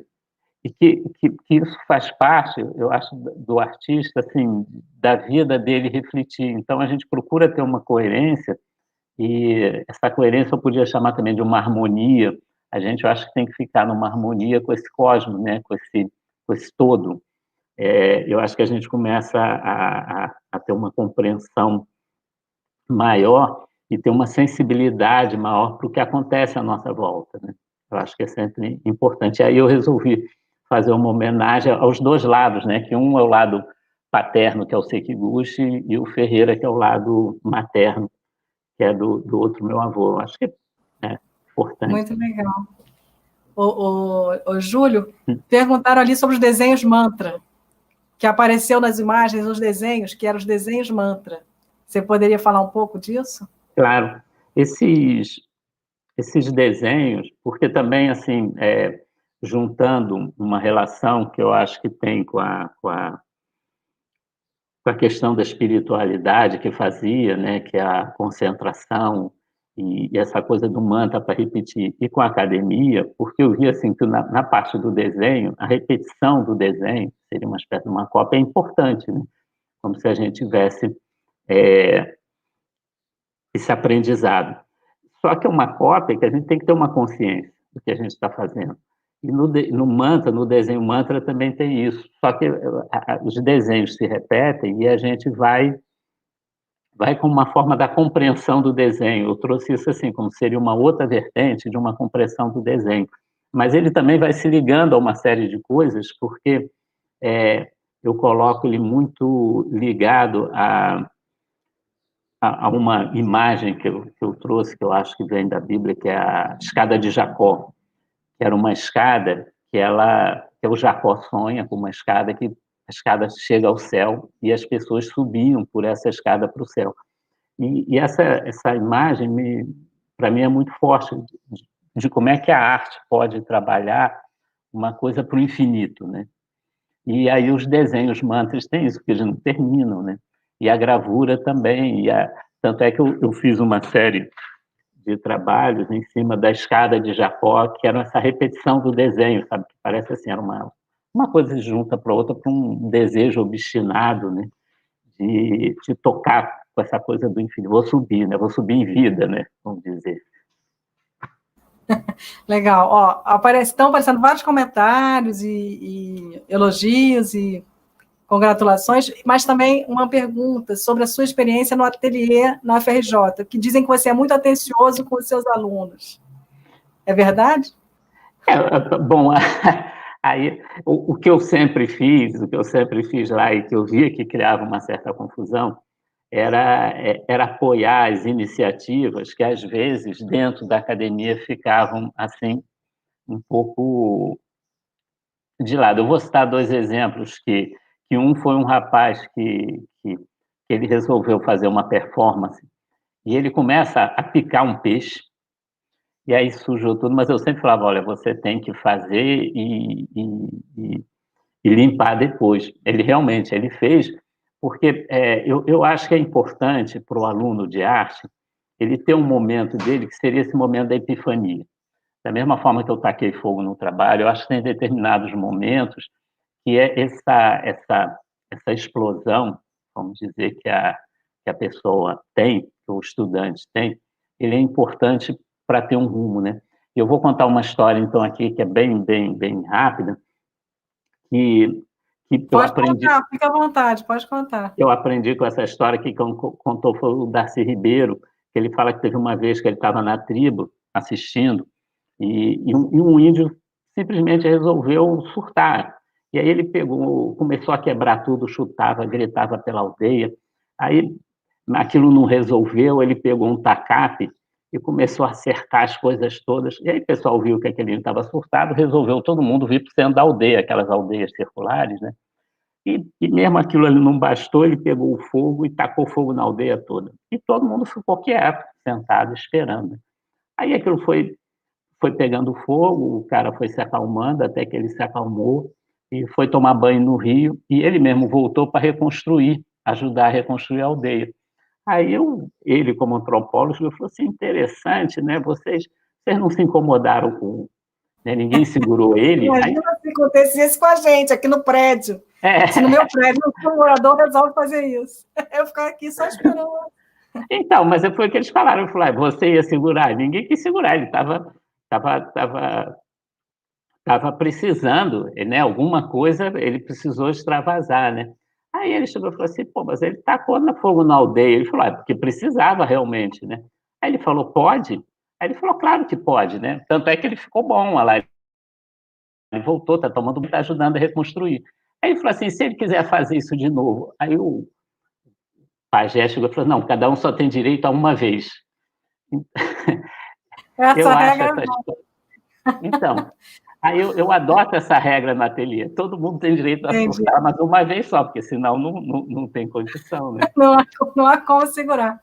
que isso faz parte, eu acho, do artista, assim, da vida dele refletir. Então, a gente procura ter uma coerência, e essa coerência eu podia chamar também de uma harmonia. A gente, eu acho que tem que ficar numa harmonia com esse cosmos, né? com esse todo. Eu acho que a gente começa a ter uma compreensão maior e ter uma sensibilidade maior para o que acontece à nossa volta, né? Eu acho que é sempre importante. Aí eu resolvi fazer uma homenagem aos dois lados, né? Que um é o lado paterno, que é o Sekiguchi, e o Ferreira, que é o lado materno, que é do outro meu avô. Eu acho que é importante. Muito legal. O Júlio, perguntaram ali sobre os desenhos mantra, que apareceu nas imagens, os desenhos, que eram os desenhos mantra. Você poderia falar um pouco disso? Claro. Esses desenhos, porque também, assim, juntando uma relação que eu acho que tem com a questão da espiritualidade que fazia, né, que é a concentração e essa coisa do mantra para repetir, e com a academia, porque eu vi assim, que na parte do desenho, a repetição do desenho, seria uma espécie de uma cópia, é importante, né? Como se a gente tivesse esse aprendizado. Só que é uma cópia que a gente tem que ter uma consciência do que a gente está fazendo. E no mantra, no desenho mantra, também tem isso. Só que os desenhos se repetem e a gente vai com uma forma da compreensão do desenho. Eu trouxe isso assim, como seria uma outra vertente de uma compreensão do desenho. Mas ele também vai se ligando a uma série de coisas, porque eu coloco ele muito ligado a uma imagem que eu trouxe, que eu acho que vem da Bíblia, que é a escada de Jacó, que era uma escada que o Jacó sonha com uma escada que a escada chega ao céu e as pessoas subiam por essa escada para o céu. E essa imagem para mim, é muito forte de como é que a arte pode trabalhar uma coisa para o infinito, né? E aí os desenhos mantras têm isso, porque eles não terminam, né? E a gravura também, tanto é que eu fiz uma série de trabalhos em cima da escada de Jacó, que era essa repetição do desenho, sabe? Que parece assim, era uma coisa se junta para outra, para um desejo obstinado, né? De tocar com essa coisa do infinito. Vou subir, né? Vou subir em vida, né? Vamos dizer. Legal. Ó, estão aparecendo vários comentários e elogios e congratulações, mas também uma pergunta sobre a sua experiência no ateliê na UFRJ, que dizem que você é muito atencioso com os seus alunos. É verdade? Bom, aí o que eu sempre fiz lá e que eu via que criava uma certa confusão era apoiar as iniciativas que, às vezes, dentro da academia ficavam, assim, um pouco de lado. Eu vou citar dois exemplos, que um foi um rapaz que ele resolveu fazer uma performance, e ele começa a picar um peixe, e aí sujou tudo, mas eu sempre falava, olha, você tem que fazer e limpar depois. Ele fez, porque eu acho que é importante para o aluno de arte ele ter um momento dele que seria esse momento da epifania. Da mesma forma que eu taquei fogo no trabalho, eu acho que tem determinados momentos que é essa explosão, vamos dizer, que a pessoa tem, que o estudante tem, ele é importante para ter um rumo, né? Eu vou contar uma história, então, aqui, que é bem rápida, que eu aprendi... Pode contar, fica à vontade, pode contar. Eu aprendi com essa história que contou foi o Darcy Ribeiro, que ele fala que teve uma vez que ele estava na tribo, assistindo, e um índio simplesmente resolveu surtar. E aí ele começou a quebrar tudo, chutava, gritava pela aldeia. Aí aquilo não resolveu, ele pegou um tacape e começou a cercar as coisas todas. E aí o pessoal viu que aquele índio estava surtado, resolveu todo mundo vir para o centro da aldeia, aquelas aldeias circulares, né? E mesmo aquilo ali não bastou, ele pegou o fogo e tacou fogo na aldeia toda. E todo mundo ficou quieto, sentado, esperando. Aí aquilo foi pegando fogo, o cara foi se acalmando até que ele se acalmou e foi tomar banho no rio, e ele mesmo voltou para reconstruir, ajudar a reconstruir a aldeia. Aí ele, como antropólogo, falou assim, interessante, né? Vocês não se incomodaram com... Né? Ninguém segurou ele. Imagina se acontecesse com a gente aqui no prédio. Se no meu prédio o morador resolve fazer isso. Eu ficar aqui só esperando. Então, mas foi o que eles falaram. Eu falei, você ia segurar? Ninguém quis segurar, ele estava precisando, né? Alguma coisa ele precisou extravasar, né? Aí ele chegou e falou assim, pô, mas ele tacou fogo na aldeia. Ele falou, porque precisava realmente, né? Aí ele falou, pode? Aí ele falou, claro que pode, né? Tanto é que ele ficou bom lá. Ele voltou, está tomando, está ajudando a reconstruir. Aí ele falou assim, se ele quiser fazer isso de novo, aí o pajé chegou e falou, não, cada um só tem direito a uma vez. Essa regra Então, aí eu adoto essa regra no ateliê. Todo mundo tem direito a surtar, mas uma vez só, porque senão não tem condição, né? Não há como segurar.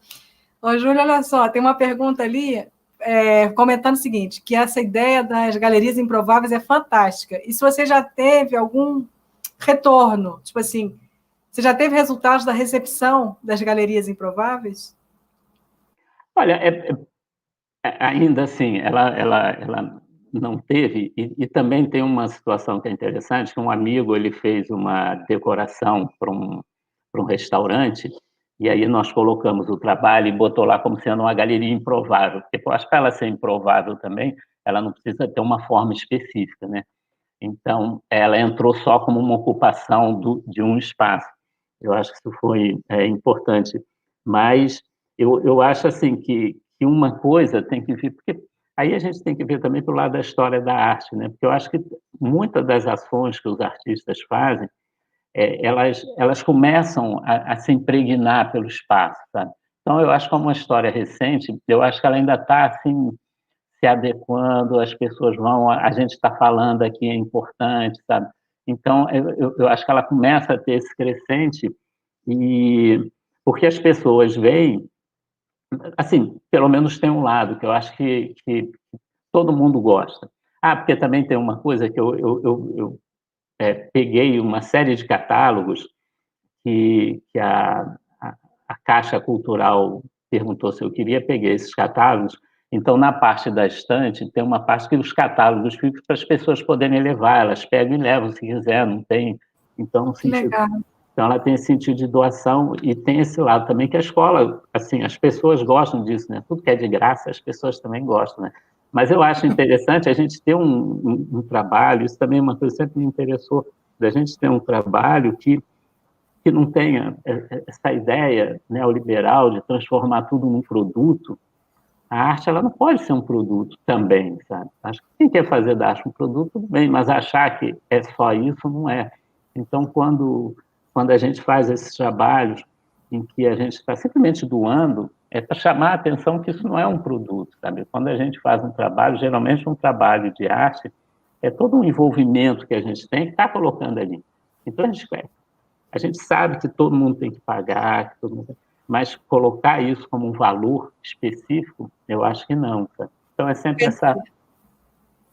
Ô, Júlio, olha só, tem uma pergunta ali, comentando o seguinte, que essa ideia das galerias improváveis é fantástica. E se você já teve algum retorno, tipo assim, você já teve resultados da recepção das galerias improváveis? Olha, ainda assim, ela não teve, e também tem uma situação que é interessante, que um amigo ele fez uma decoração para um restaurante, e aí nós colocamos o trabalho e botou lá como sendo uma galeria improvável, porque eu acho que ela ser improvável também, ela não precisa ter uma forma específica, né? Então, ela entrou só como uma ocupação de um espaço. Eu acho que isso foi importante, mas eu acho assim que uma coisa tem que vir, porque aí a gente tem que ver também pelo lado da história da arte, né? Porque eu acho que muitas das ações que os artistas fazem, elas começam a se impregnar pelo espaço, sabe? Então, eu acho que é uma história recente, eu acho que ela ainda está assim, se adequando, as pessoas vão, a gente está falando aqui, é importante, sabe? Então, eu acho que ela começa a ter esse crescente, porque as pessoas veem assim, pelo menos tem um lado que eu acho que todo mundo gosta. Porque também tem uma coisa que eu peguei uma série de catálogos que a Caixa Cultural perguntou se eu queria, peguei esses catálogos. Então, na parte da estante, tem uma parte que os catálogos ficam para as pessoas poderem levar, elas pegam e levam se quiser, não tem. Então, no sentido, Legal. então, ela tem esse sentido de doação e tem esse lado também que a escola, assim, as pessoas gostam disso, né? Tudo que é de graça, as pessoas também gostam, né? Mas eu acho interessante a gente ter um trabalho, isso também é uma coisa que sempre me interessou, da gente ter um trabalho que não tenha essa ideia neoliberal de transformar tudo num produto. A arte, ela não pode ser um produto também, sabe? Acho que quem quer fazer da arte um produto, tudo bem, mas achar que é só isso, não é. Então, quando a gente faz esses trabalhos em que a gente está simplesmente doando, é para chamar a atenção que isso não é um produto, sabe? Quando a gente faz um trabalho, geralmente um trabalho de arte, é todo um envolvimento que a gente tem que está colocando ali. Então, a gente sabe que todo mundo tem que pagar, que todo mundo... mas colocar isso como um valor específico, eu acho que não. Sabe? Então, é sempre essa...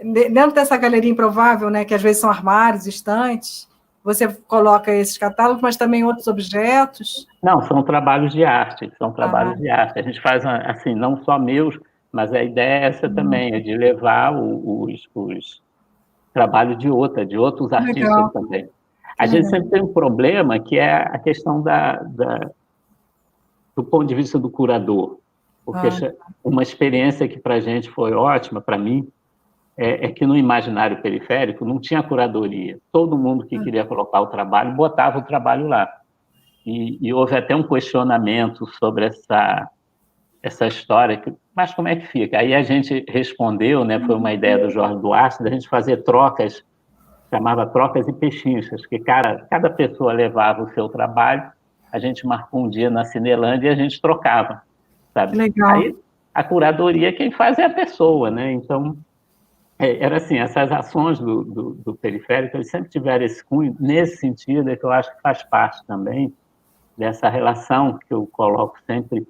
Dentro dessa galeria improvável, né, que às vezes são armários, estantes, você coloca esses catálogos, mas também outros objetos? Não, são trabalhos de arte, são trabalhos de arte. A gente faz, assim, não só meus, mas a ideia é essa também, é de levar os trabalhos de outros artistas Legal. também. A gente sempre tem um problema, que é a questão do ponto de vista do curador, porque uma experiência que para a gente foi ótima, para mim, é que no imaginário periférico não tinha curadoria. Todo mundo que queria colocar o trabalho, botava o trabalho lá. E houve até um questionamento sobre essa história, mas como é que fica? Aí a gente respondeu, né, foi uma ideia do Jorge Duarte, da gente fazer trocas, chamava trocas e pechinchas, que cada pessoa levava o seu trabalho, a gente marcou um dia na Cinelândia e a gente trocava, sabe? Legal. Aí a curadoria quem faz é a pessoa, né? Então, era assim, essas ações do periférico, eles sempre tiveram esse cunho, nesse sentido, é que eu acho que faz parte também dessa relação que eu coloco sempre,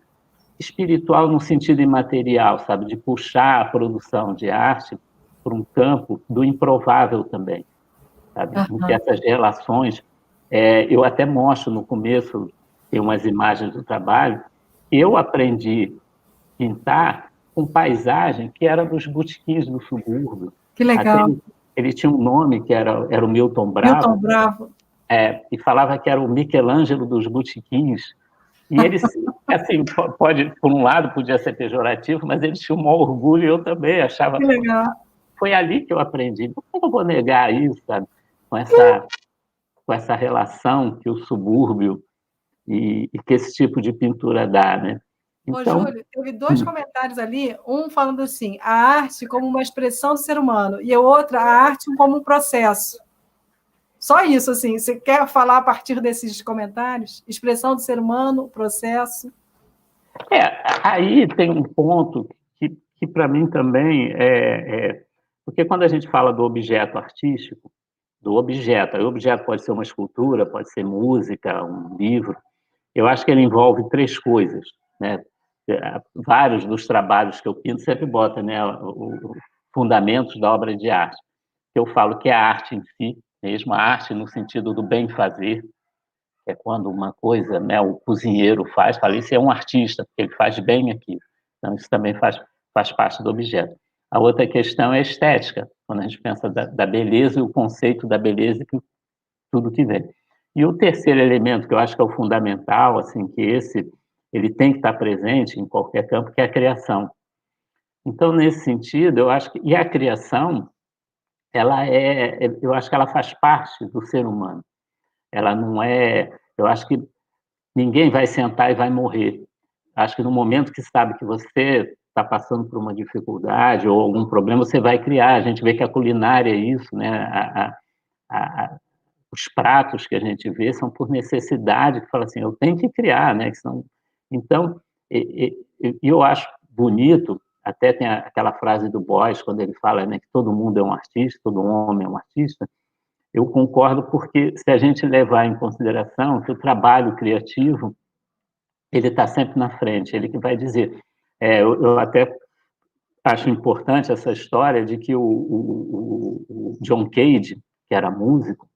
espiritual no sentido imaterial, sabe? De puxar a produção de arte para um campo do improvável também, sabe? Em que essas relações, eu até mostro no começo, tem umas imagens do trabalho, eu aprendi a pintar com paisagem que era dos botequins do subúrbio. Que legal. Até ele tinha um nome que era o Milton Bravo. Milton Bravo. E falava que era o Michelangelo dos botequins. E eles, assim, por um lado, podia ser pejorativo, mas eles tinham um maior orgulho e eu também achava... Que legal. Foi ali que eu aprendi. Por que eu vou negar isso, sabe? Com essa relação que o subúrbio e que esse tipo de pintura dá, né? Então... Ô, Júlio, teve dois comentários ali, um falando assim, a arte como uma expressão do ser humano, e a outra, a arte como um processo. Só isso, assim, você quer falar a partir desses comentários? Expressão do ser humano, processo? Aí tem um ponto que para mim também porque quando a gente fala do objeto artístico, o objeto pode ser uma escultura, pode ser música, um livro, eu acho que ele envolve três coisas, né? Vários dos trabalhos que eu pinto sempre botam, né, os fundamentos da obra de arte. Eu falo que é a arte em si, mesmo a arte no sentido do bem fazer, é quando uma coisa, né, o cozinheiro fala, isso é um artista, porque ele faz bem aquilo. Então, isso também faz parte do objeto. A outra questão é a estética, quando a gente pensa da beleza e o conceito da beleza, tudo que vem. E o terceiro elemento, que eu acho que é o fundamental, assim, que ele tem que estar presente em qualquer campo, que é a criação. Então, nesse sentido, eu acho que... E a criação, eu acho que ela faz parte do ser humano. Ela não é... Eu acho que ninguém vai sentar e vai morrer. Acho que no momento que sabe que você está passando por uma dificuldade ou algum problema, você vai criar. A gente vê que a culinária é isso, né? Os pratos que a gente vê são por necessidade, que fala assim, eu tenho que criar, né? Então, eu acho bonito, até tem aquela frase do Boyce, quando ele fala, né, que todo mundo é um artista, todo homem é um artista. Eu concordo, porque se a gente levar em consideração que o trabalho criativo ele está sempre na frente, ele que vai dizer. Eu até acho importante essa história de que o John Cage, que era músico,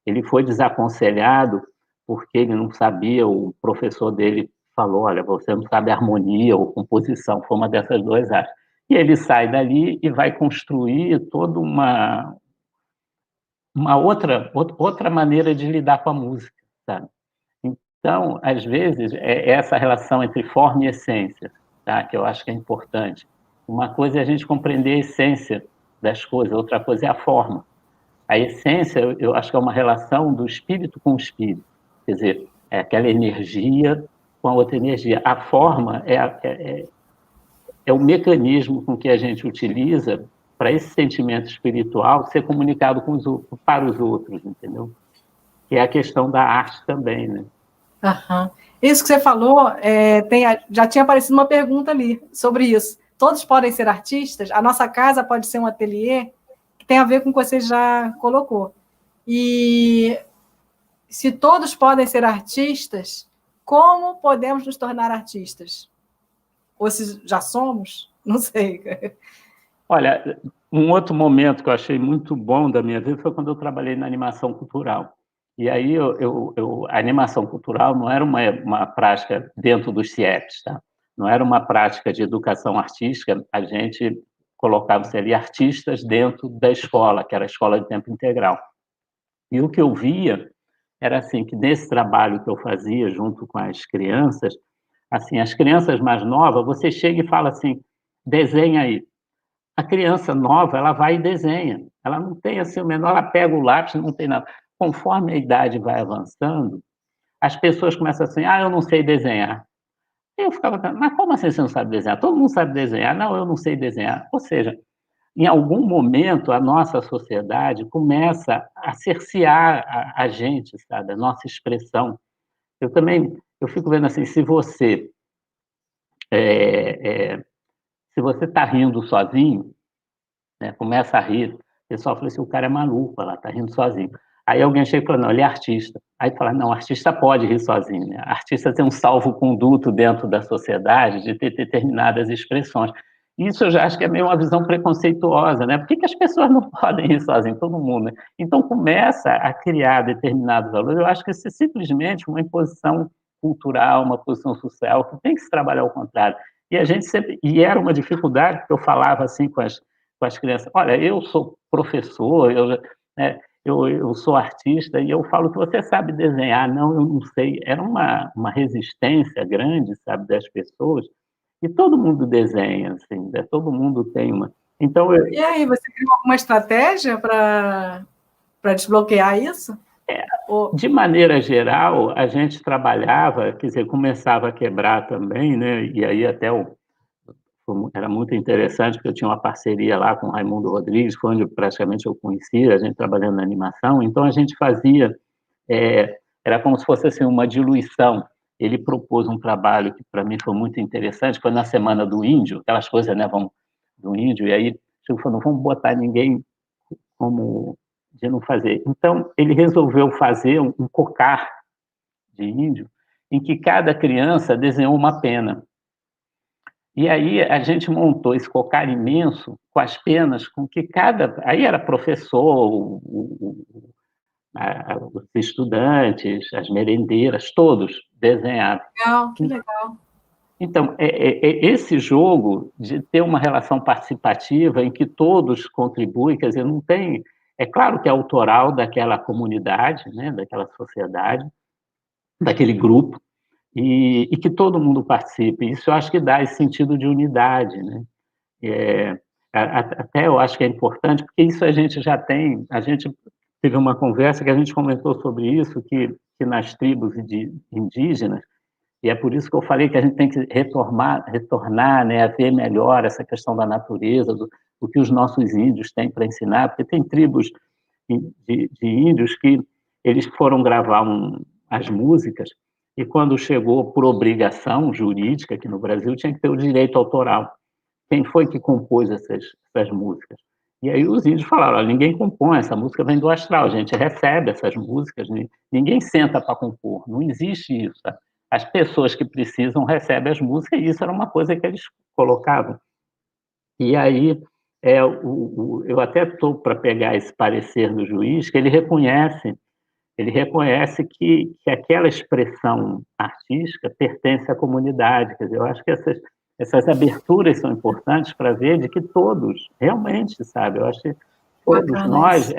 ele foi desaconselhado porque ele não sabia, o professor dele falou, olha, você não sabe harmonia ou composição, foi uma dessas duas áreas. E ele sai dali e vai construir toda uma outra maneira de lidar com a música, sabe? Então, às vezes, é essa relação entre forma e essência, tá? Que eu acho que é importante. Uma coisa é a gente compreender a essência das coisas, outra coisa é a forma. A essência, eu acho que é uma relação do espírito com o espírito, quer dizer, é aquela energia com a outra energia. A forma é o mecanismo com que a gente utiliza para esse sentimento espiritual ser comunicado para os outros, entendeu? Que é a questão da arte também, né? Uhum. Isso que você falou, já tinha aparecido uma pergunta ali sobre isso. Todos podem ser artistas? A nossa casa pode ser um ateliê? Que tem a ver com o que você já colocou. E se todos podem ser artistas, como podemos nos tornar artistas? Ou se já somos? Não sei. Olha, um outro momento que eu achei muito bom da minha vida foi quando eu trabalhei na animação cultural. E aí a animação cultural não era uma prática dentro dos CIEPs, tá? Não era uma prática de educação artística, a gente colocava-se ali artistas dentro da escola, que era a escola de tempo integral. E o que eu via era assim, que nesse trabalho que eu fazia junto com as crianças, assim, as crianças mais novas, você chega e fala assim, desenha aí. A criança nova, ela vai e desenha. Ela não tem assim o menor, ela pega o lápis, não tem nada. Conforme a idade vai avançando, as pessoas começam assim, eu não sei desenhar. E eu ficava, mas como assim você não sabe desenhar? Todo mundo sabe desenhar. Não, eu não sei desenhar. Ou seja, em algum momento, a nossa sociedade começa a cercear a gente, sabe? A nossa expressão. Eu fico vendo assim, se você está rindo sozinho, né, começa a rir, o pessoal fala assim, o cara é maluco, ela está rindo sozinho. Aí alguém chega e fala, não, ele é artista. Aí fala, não, artista pode rir sozinho, né? Artista tem um salvo-conduto dentro da sociedade de ter determinadas expressões. Isso eu já acho que é meio uma visão preconceituosa, né? Por que as pessoas não podem rir sozinho? Todo mundo, né? Então começa a criar determinados valores. Eu acho que isso é simplesmente uma imposição cultural, uma posição social, que tem que se trabalhar ao contrário. E a gente sempre... E era uma dificuldade que eu falava assim com as crianças. Olha, eu sou professor, eu sou artista, e eu falo que você sabe desenhar. Não, eu não sei. Era uma resistência grande, sabe, das pessoas. E todo mundo desenha, assim, né? Todo mundo tem uma... Então, E aí, você criou alguma estratégia para desbloquear isso? De maneira geral, a gente trabalhava, quer dizer, começava a quebrar também, né? E aí até era muito interessante, porque eu tinha uma parceria lá com o Raimundo Rodrigues, foi onde praticamente eu conhecia, a gente trabalhando na animação, então a gente fazia, era como se fosse assim, uma diluição. Ele propôs um trabalho que para mim foi muito interessante, foi na Semana do Índio, aquelas coisas, né, do índio, e aí Chico falou, não vamos botar ninguém como de não fazer. Então, ele resolveu fazer um cocar de índio, em que cada criança desenhou uma pena. E aí a gente montou esse cocar imenso com as penas, com que aí era professor, os estudantes, as merendeiras, todos desenhavam. Legal, que legal. Então, esse jogo de ter uma relação participativa em que todos contribuem, quer dizer, não tem... É claro que é autoral daquela comunidade, né, daquela sociedade, daquele grupo, e que todo mundo participe. Isso eu acho que dá esse sentido de unidade, né? Até eu acho que é importante, porque isso a gente já tem, a gente teve uma conversa que a gente comentou sobre isso, que nas tribos indígenas, e é por isso que eu falei que a gente tem que retornar, né, a ver melhor essa questão da natureza, do que os nossos índios têm para ensinar, porque tem tribos de índios que eles foram gravar as músicas, e quando chegou por obrigação jurídica aqui no Brasil, tinha que ter o direito autoral. Quem foi que compôs essas músicas? E aí os índios falaram, olha, ninguém compõe, essa música vem do astral, a gente recebe essas músicas, ninguém senta para compor, não existe isso, tá? as pessoas que precisam recebem as músicas, e isso era uma coisa que eles colocavam. E aí, eu até estou para pegar esse parecer do juiz, que ele reconhece que aquela expressão artística pertence à comunidade. Quer dizer, eu acho que essas aberturas são importantes para ver de que todos, realmente, sabe? Eu acho que todos nós,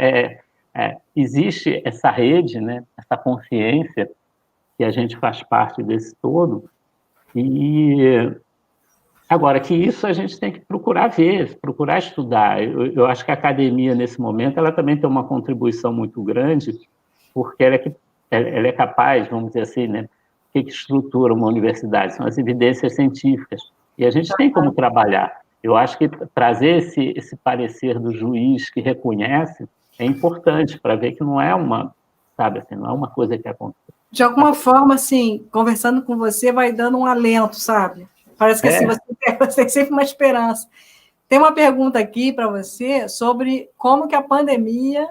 existe essa rede, né? Essa consciência que a gente faz parte desse todo, e agora que isso a gente tem que procurar ver, procurar estudar. Eu acho que a academia, nesse momento, ela também tem uma contribuição muito grande, porque ela é capaz, vamos dizer assim, né? O que estrutura uma universidade? São as evidências científicas. E a gente tem como trabalhar. Eu acho que trazer esse parecer do juiz que reconhece é importante para ver que não é sabe assim, não é uma coisa que acontece. De alguma forma, assim, conversando com você, vai dando um alento, sabe? Parece que assim, você tem sempre uma esperança. Tem uma pergunta aqui para você sobre como que a pandemia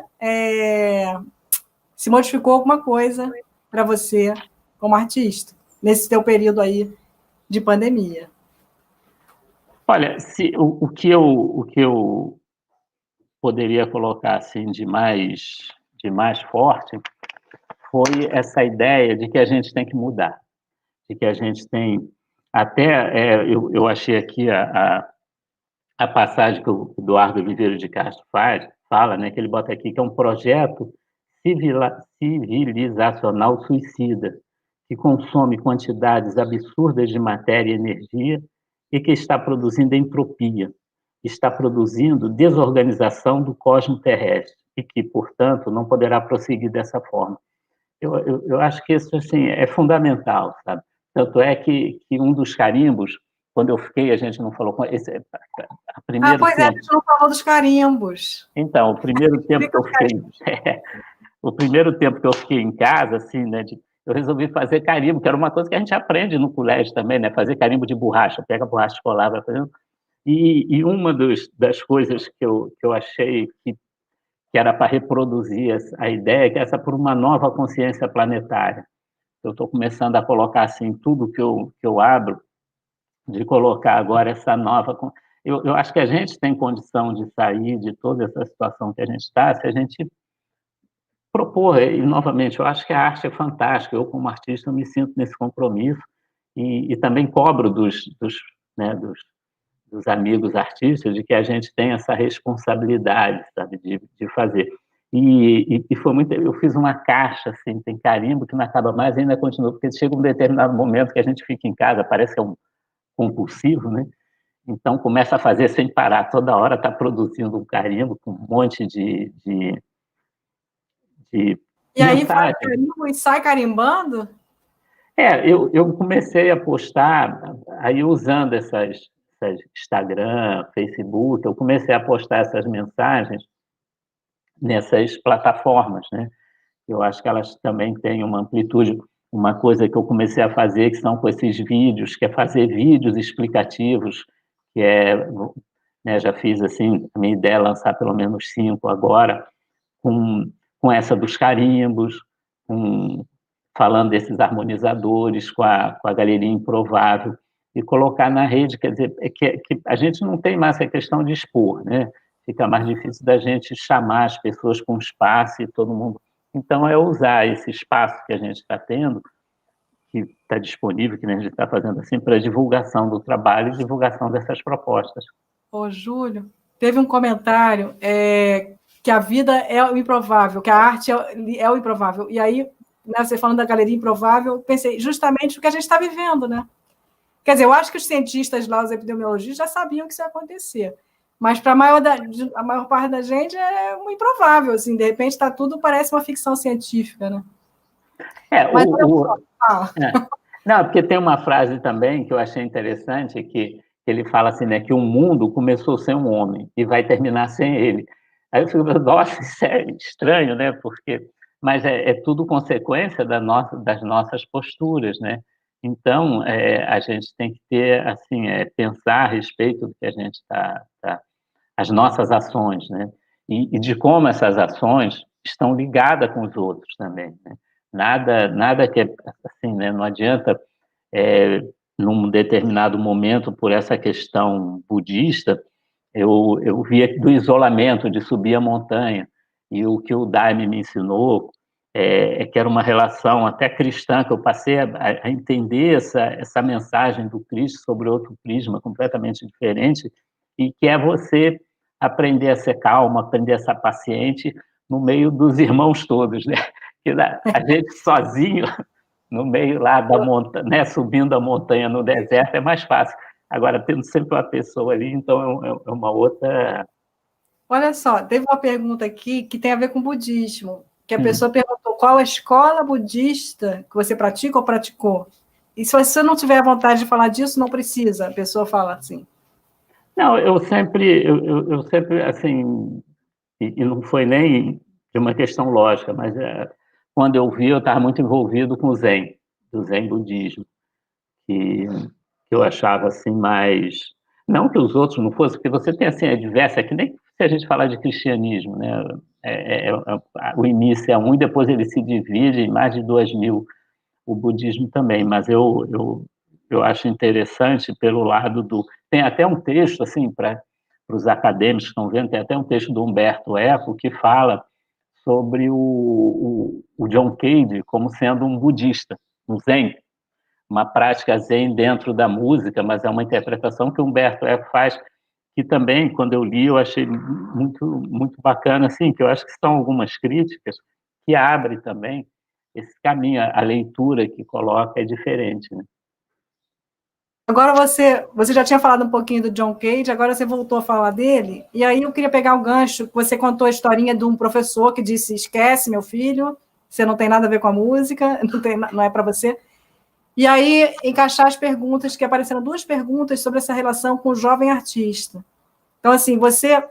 se modificou alguma coisa para você como artista, nesse teu período aí de pandemia. Olha, o que eu poderia colocar assim de mais forte foi essa ideia de que a gente tem que mudar, de que a gente tem até eu achei aqui a passagem que o Eduardo Oliveira de Castro fala, né, que ele bota aqui que é um projeto civilizacional suicida, que consome quantidades absurdas de matéria e energia e que está produzindo entropia, está produzindo desorganização do cosmos terrestre e que, portanto, não poderá prosseguir dessa forma. Eu acho que isso assim, é fundamental, sabe? Tanto é que um dos carimbos, quando eu fiquei, a gente não falou com esse, pois tempo, a gente não falou dos carimbos. Então, o primeiro tempo que eu fiquei, o primeiro tempo que eu fiquei em casa, assim, né, eu resolvi fazer carimbo, que era uma coisa que a gente aprende no colégio também, né, fazer carimbo de borracha, pega a borracha escolar, vai fazendo. E uma das coisas que eu achei que era para reproduzir a ideia, que é essa por uma nova consciência planetária. Eu estou começando a colocar assim tudo que eu abro, de colocar agora essa nova. Eu acho que a gente tem condição de sair de toda essa situação que a gente está, se a gente propor, e novamente, eu acho que a arte é fantástica, eu como artista eu me sinto nesse compromisso e também cobro dos amigos artistas de que a gente tem essa responsabilidade, sabe, de fazer. E foi muito. Eu fiz uma caixa, assim, tem carimbo, que não acaba mais e ainda continua, porque chega um determinado momento que a gente fica em casa, parece que é um compulsivo, né? Então começa a fazer sem parar, toda hora está produzindo um carimbo com um monte de e aí faz carimbo e sai carimbando? Eu comecei a postar, aí usando essas Instagram, Facebook, eu comecei a postar essas mensagens nessas plataformas, né? Eu acho que elas também têm uma amplitude. Uma coisa que eu comecei a fazer, que são com esses vídeos, que é fazer vídeos explicativos, que já fiz assim, a minha ideia é lançar pelo menos 5 agora, com essa dos carimbos, falando desses harmonizadores, com a Galeria Improvável, e colocar na rede, quer dizer, que a gente não tem mais a questão de expor, né? Fica mais difícil da gente chamar as pessoas com espaço e todo mundo. Então, é usar esse espaço que a gente está tendo, que está disponível, que a gente está fazendo assim, para divulgação do trabalho e divulgação dessas propostas. Ô, Júlio, teve um comentário que a vida é o improvável, que a arte é o improvável. E aí, né, você falando da Galeria Improvável, eu pensei justamente o que a gente está vivendo, né? Quer dizer, eu acho que os cientistas lá, os epidemiologistas, já sabiam que isso ia acontecer. Mas para a maior parte da gente é um improvável, assim, de repente está tudo, parece uma ficção científica, né? Mas não, porque tem uma frase também que eu achei interessante, que ele fala assim, né, que o mundo começou sem um homem e vai terminar sem ele. Aí eu fico, nossa, isso é estranho, né? Mas é tudo consequência das nossas posturas, né? Então, a gente tem que ter, assim, pensar a respeito do que a gente as nossas ações, né? E de como essas ações estão ligadas com os outros também, né? Nada que assim, né? Não adianta num determinado momento, por essa questão budista, eu via do isolamento, de subir a montanha, e o que o Daime me ensinou que era uma relação até cristã, que eu passei a entender essa mensagem do Cristo sobre outro prisma completamente diferente, e que é você aprender a ser calmo, aprender a ser paciente no meio dos irmãos todos, né? Que a gente sozinho, no meio lá da montanha, né, subindo a montanha no deserto, é mais fácil. Agora, tendo sempre uma pessoa ali, então é uma outra... Olha só, teve uma pergunta aqui que tem a ver com budismo, que a pessoa perguntou qual a escola budista que você pratica ou praticou? E se você não tiver vontade de falar disso, não precisa, a pessoa fala assim. Não, eu sempre, assim, e não foi nem de uma questão lógica, mas quando eu vi, eu estava muito envolvido com o Zen, do Zen budismo, que eu achava assim mais... Não que os outros não fossem, porque você tem assim, diversa, que nem se a gente falar de cristianismo, né? O início é um e depois ele se divide em mais de 2.000, o budismo também, mas eu acho interessante pelo lado do... Tem até um texto, assim, para os acadêmicos que estão vendo, tem até um texto do Humberto Eco que fala sobre o John Cage como sendo um budista, um zen, uma prática zen dentro da música, mas é uma interpretação que o Humberto Eco faz, que também, quando eu li, eu achei muito, muito bacana, assim, que eu acho que são algumas críticas que abrem também esse caminho, a leitura que coloca é diferente, né? Agora você já tinha falado um pouquinho do John Cage, agora você voltou a falar dele, e aí eu queria pegar o gancho, que você contou a historinha de um professor que disse, esquece, meu filho, você não tem nada a ver com a música, não é para você. E aí, encaixar as perguntas, que apareceram 2 perguntas sobre essa relação com o jovem artista. Então, assim, você,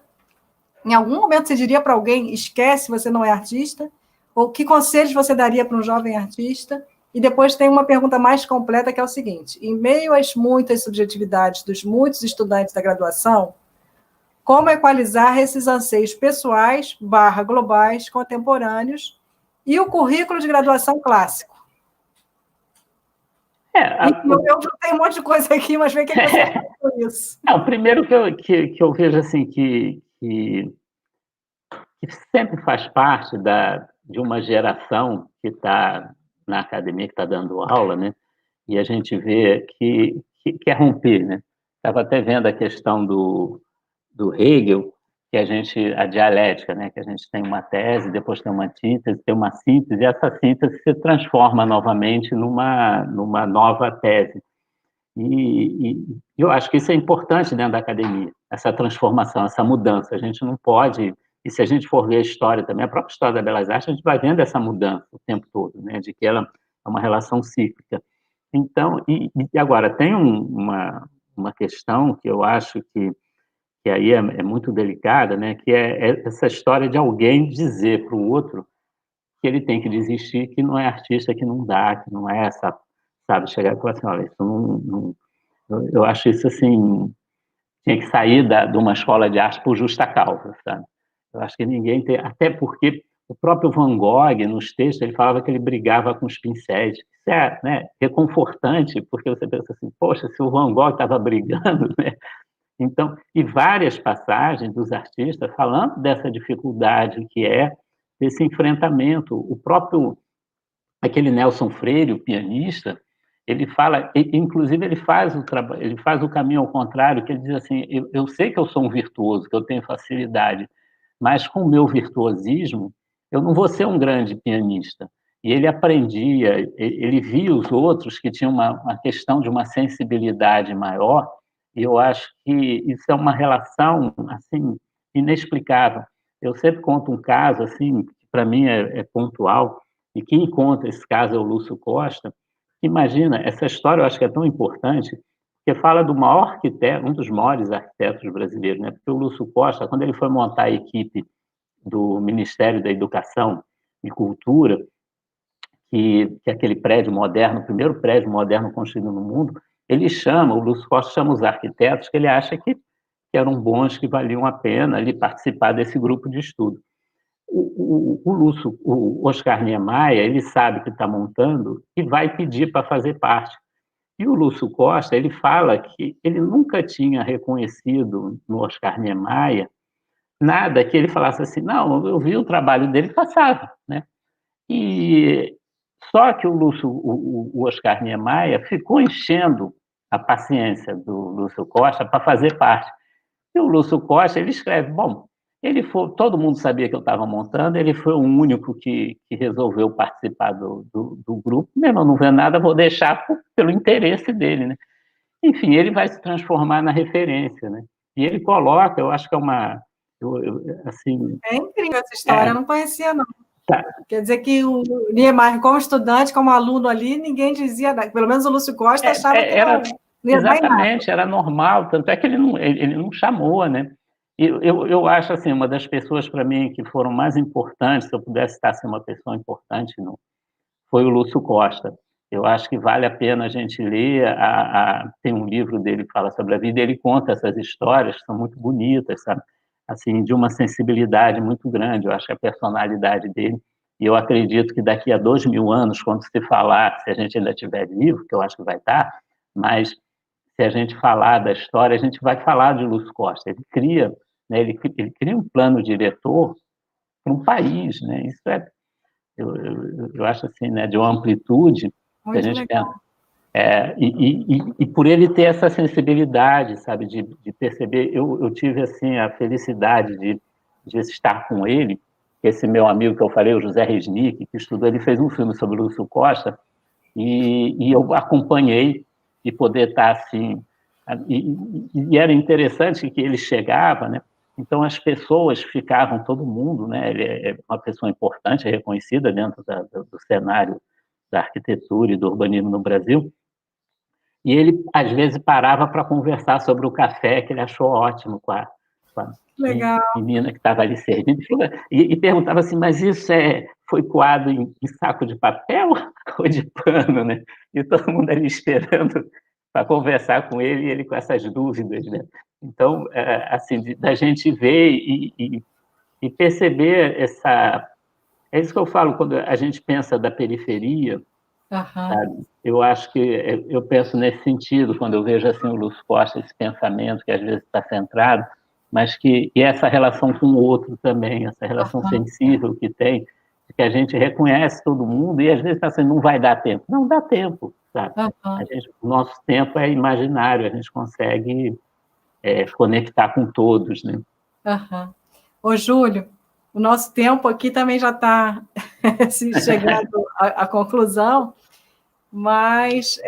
em algum momento, você diria para alguém, esquece, você não é artista? Ou que conselhos você daria para um jovem artista? E depois tem uma pergunta mais completa, que é o seguinte, em meio às muitas subjetividades dos muitos estudantes da graduação, como equalizar esses anseios pessoais / globais, contemporâneos, e o currículo de graduação clássico? Eu tenho um monte de coisa aqui, mas vem que você fala com isso. O primeiro que eu vejo assim que sempre faz parte de uma geração que está na academia, que está dando aula, né? E a gente vê que quer romper, né? Estava até vendo a questão do Hegel, que a dialética, né? Que a gente tem uma tese, depois tem uma antítese, tem uma síntese, e essa síntese se transforma novamente numa nova tese. E eu acho que isso é importante dentro da academia, essa transformação, essa mudança. A gente não pode... E se a gente for ver a história também, a própria história da Belas Artes, a gente vai vendo essa mudança o tempo todo, né? De que ela é uma relação cíclica. Então, e agora, tem uma questão que eu acho que aí é muito delicada, né? Que é essa história de alguém dizer para o outro que ele tem que desistir, que não é artista, que não dá, que não é essa, sabe? Chegar e falar assim, olha, isso não... Eu acho isso, assim, tinha que sair de uma escola de arte por justa causa, sabe? Eu acho que ninguém tem... Até porque o próprio Van Gogh, nos textos, ele falava que ele brigava com os pincéis. Isso é, né, reconfortante, porque você pensa assim, poxa, se o Van Gogh estava brigando, né? Então, e várias passagens dos artistas falando dessa dificuldade que é desse enfrentamento. O próprio, aquele Nelson Freire, o pianista, ele fala, inclusive ele faz o caminho ao contrário, que ele diz assim, eu sei que eu sou um virtuoso, que eu tenho facilidade, mas com o meu virtuosismo, eu não vou ser um grande pianista. E ele aprendia, ele via os outros que tinham uma questão de uma sensibilidade maior, e eu acho que isso é uma relação, assim, inexplicável. Eu sempre conto um caso, assim, que para mim é pontual, e quem conta esse caso é o Lúcio Costa. Imagina, essa história eu acho que é tão importante, porque fala do maior arquiteto, um dos maiores arquitetos brasileiros, né? Porque o Lúcio Costa, quando ele foi montar a equipe do Ministério da Educação e Cultura, que é aquele prédio moderno, o primeiro prédio moderno construído no mundo, o Lúcio Costa chama os arquitetos que ele acha que eram bons, que valiam a pena ali participar desse grupo de estudo. O Oscar Niemeyer, ele sabe que está montando e vai pedir para fazer parte. E o Lúcio Costa, ele fala que ele nunca tinha reconhecido no Oscar Niemeyer nada que ele falasse assim, não, eu vi o trabalho dele passava, né? E só que o Oscar Niemeyer ficou enchendo a paciência do Lúcio Costa para fazer parte. E o Lúcio Costa, ele escreve, bom, todo mundo sabia que eu estava montando, ele foi o único que resolveu participar do grupo, mesmo não vendo nada, vou deixar pelo interesse dele, né? Enfim, ele vai se transformar na referência, né? E ele coloca, eu acho que é uma... assim, é incrível essa história, eu não conhecia, não. Tá. Quer dizer que o Niemeyer, como estudante, como aluno ali, ninguém dizia, pelo menos o Lúcio Costa achava que era exatamente, era normal, tanto é que ele não chamou, né? Eu acho, assim, uma das pessoas, para mim, que foram mais importantes, se eu pudesse citar assim, uma pessoa importante, foi o Lúcio Costa. Eu acho que vale a pena a gente ler, tem um livro dele que fala sobre a vida, e ele conta essas histórias, que são muito bonitas, sabe? Assim, de uma sensibilidade muito grande, eu acho que a personalidade dele, e eu acredito que daqui a 2000 anos, quando se falar, se a gente ainda estiver vivo, que eu acho que vai estar, mas se a gente falar da história, a gente vai falar de Lúcio Costa. Ele cria, né, ele cria um plano diretor para um país, né? Isso eu acho assim, né, de uma amplitude que a gente pensa. E por ele ter essa sensibilidade, sabe, de perceber, eu tive assim a felicidade de estar com ele, esse meu amigo que eu falei, o José Resnick, que estudou, ele fez um filme sobre o Lúcio Costa, e eu acompanhei e poder estar assim, e era interessante que ele chegava, né? Então as pessoas ficavam, todo mundo, né? Ele é uma pessoa importante, reconhecida dentro do cenário da arquitetura e do urbanismo no Brasil, e ele às vezes parava para conversar sobre o café que ele achou ótimo com a menina que estava ali servindo, e perguntava assim, mas isso foi coado em saco de papel ou de pano, né? E todo mundo ali esperando para conversar com ele, e ele com essas dúvidas, né? Então, assim, da gente ver e perceber essa... É isso que eu falo, quando a gente pensa da periferia, sabe? Eu acho que eu penso nesse sentido, quando eu vejo assim, o Lúcio Costa, esse pensamento que às vezes está centrado, mas e essa relação com o outro também, essa relação sensível que tem, que a gente reconhece todo mundo e às vezes está assim, não vai dar tempo. Não dá tempo, sabe? O nosso tempo é imaginário, a gente consegue conectar com todos, né? Ô, Júlio, o nosso tempo aqui também já está chegando à conclusão, mas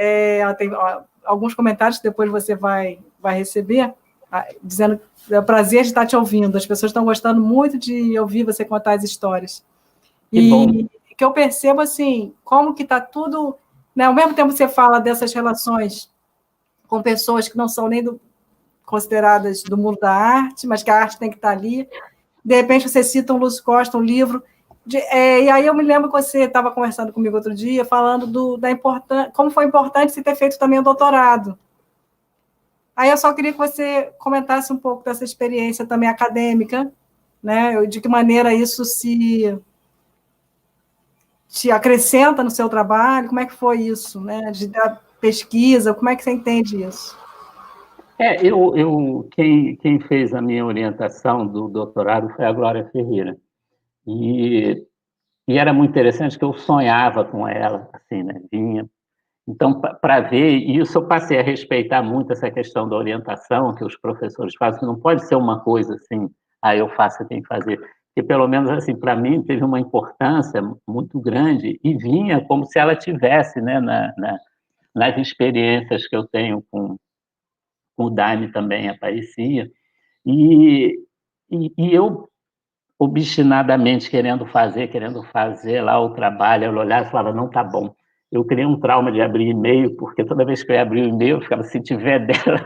tem alguns comentários que depois você vai receber, dizendo que é um prazer de estar te ouvindo. As pessoas estão gostando muito de ouvir você contar as histórias. E que eu percebo, assim, como que está tudo... Né, ao mesmo tempo que você fala dessas relações com pessoas que não são nem consideradas do mundo da arte, mas que a arte tem que estar ali. De repente, você cita um Lúcio Costa, um livro... e aí eu me lembro que você estava conversando comigo outro dia, falando da importância, como foi importante você ter feito também o doutorado. Aí eu só queria que você comentasse um pouco dessa experiência também acadêmica, né? De que maneira isso te acrescenta no seu trabalho, como é que foi isso, né? De dar pesquisa, como é que você entende isso? Quem fez a minha orientação do doutorado foi a Glória Ferreira. E era muito interessante que eu sonhava com ela, assim, né? Vinha. Então, para ver, e isso eu passei a respeitar muito essa questão da orientação que os professores fazem, que não pode ser uma coisa assim, eu faço, eu tenho que fazer. Porque, pelo menos, assim, para mim, teve uma importância muito grande e vinha como se ela tivesse, né, nas experiências que eu tenho com o Daime também aparecia. E eu, obstinadamente querendo fazer lá o trabalho, eu olhava e falava, não está bom. Eu criei um trauma de abrir e-mail, porque toda vez que eu ia abrir o e-mail, eu ficava, se tiver dela,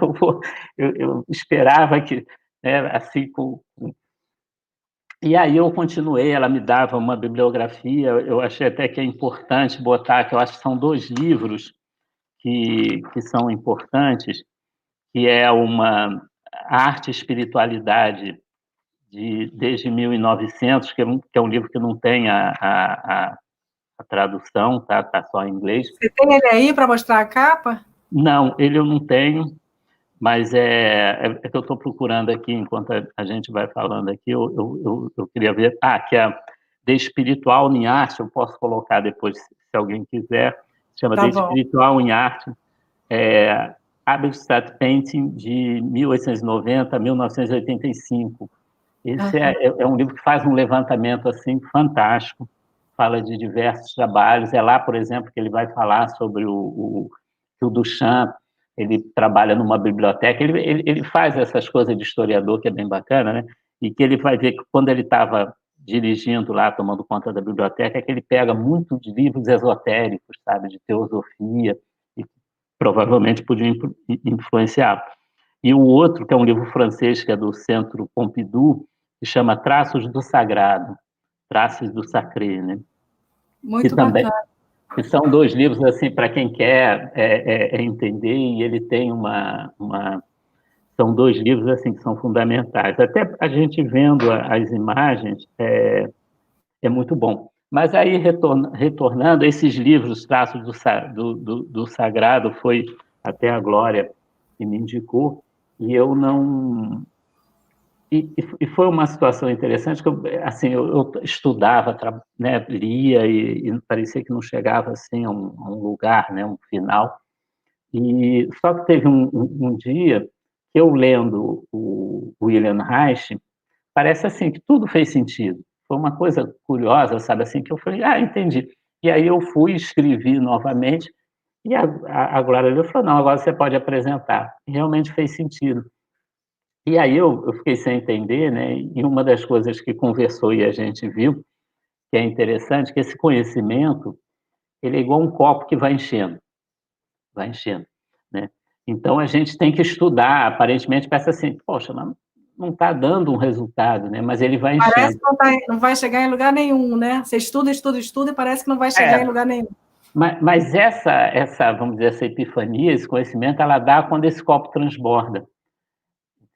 eu esperava que, né, assim, E aí eu continuei, ela me dava uma bibliografia, eu achei até que é importante botar, que eu acho que são 2 livros que são importantes, que é uma Arte e Espiritualidade, desde 1900, que é um livro que não tem a tradução, tá só em inglês. Você tem ele aí para mostrar a capa? Não, ele eu não tenho, mas é que eu estou procurando aqui, enquanto a gente vai falando aqui, eu queria ver... que é The Espiritual em Arte, eu posso colocar depois, se alguém quiser, se chama Tá The bom. Espiritual em Arte, Abstract Painting, de 1890 a 1985. Esse é um livro que faz um levantamento assim fantástico, fala de diversos trabalhos. É lá, por exemplo, que ele vai falar sobre o Duchamp. Ele trabalha numa biblioteca, ele faz essas coisas de historiador, que é bem bacana, né? E que ele vai ver que quando ele estava dirigindo lá, tomando conta da biblioteca, é que ele pega muitos livros esotéricos, sabe, de teosofia, e provavelmente podiam influenciar. E o outro, que é um livro francês, que é do Centro Pompidou, que chama Traços do Sagrado, Traços do Sacré, né? Muito bacana. Que são 2 livros, assim, para quem quer entender, e ele tem são 2 livros, assim, que são fundamentais. Até a gente vendo as imagens, é muito bom. Mas aí, retornando, esses livros, Traços do Sagrado, foi até a Glória que me indicou, e eu não... E foi uma situação interessante, que eu estudava, né, lia, e parecia que não chegava assim, a um lugar, né, um final. E só que teve um dia que eu, lendo o William Reich, parece assim que tudo fez sentido. Foi uma coisa curiosa, sabe, assim, que eu falei, entendi. E aí eu fui, escrevi novamente, e a Glória falou, não, agora você pode apresentar. E realmente fez sentido. E aí eu fiquei sem entender, né? E uma das coisas que conversou e a gente viu, que é interessante, que esse conhecimento, ele é igual um copo que vai enchendo, né? Então a gente tem que estudar, aparentemente parece assim, poxa, não está dando um resultado, né? Mas ele vai Parece enchendo. que não vai chegar em lugar nenhum, né? Você estuda, estuda, estuda e parece que não vai chegar em lugar nenhum. Mas essa, vamos dizer, essa epifania, esse conhecimento, ela dá quando esse copo transborda.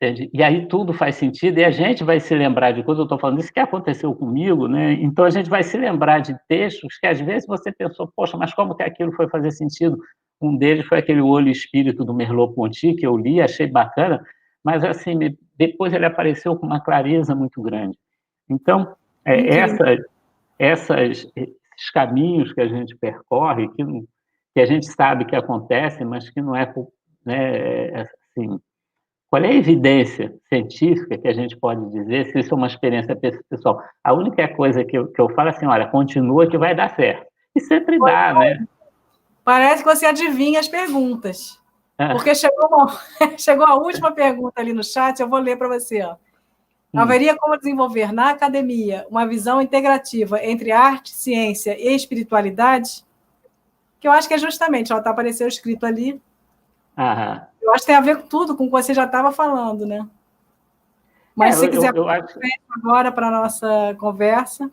Entende? E aí tudo faz sentido, e a gente vai se lembrar de coisas, eu estou falando isso que aconteceu comigo, né? Então a gente vai se lembrar de textos que às vezes você pensou, poxa, mas como que aquilo foi fazer sentido? Um deles foi aquele Olho Espírito do Merleau-Ponty, que eu li, achei bacana, mas assim, depois ele apareceu com uma clareza muito grande. Então, esses caminhos que a gente percorre, que a gente sabe que acontecem, mas que não é, né, assim, qual é a evidência científica que a gente pode dizer se isso é uma experiência pessoal? A única coisa que eu falo assim, olha, continua que vai dar certo. E sempre dá, né? Parece que você adivinha as perguntas. Porque chegou a última pergunta ali no chat, eu vou ler para você. Haveria como desenvolver na academia uma visão integrativa entre arte, ciência e espiritualidade? Que eu acho que é justamente, está aparecendo escrito ali. Eu acho que tem a ver tudo com o que você já estava falando, né? Mas se quiser agora para a nossa conversa.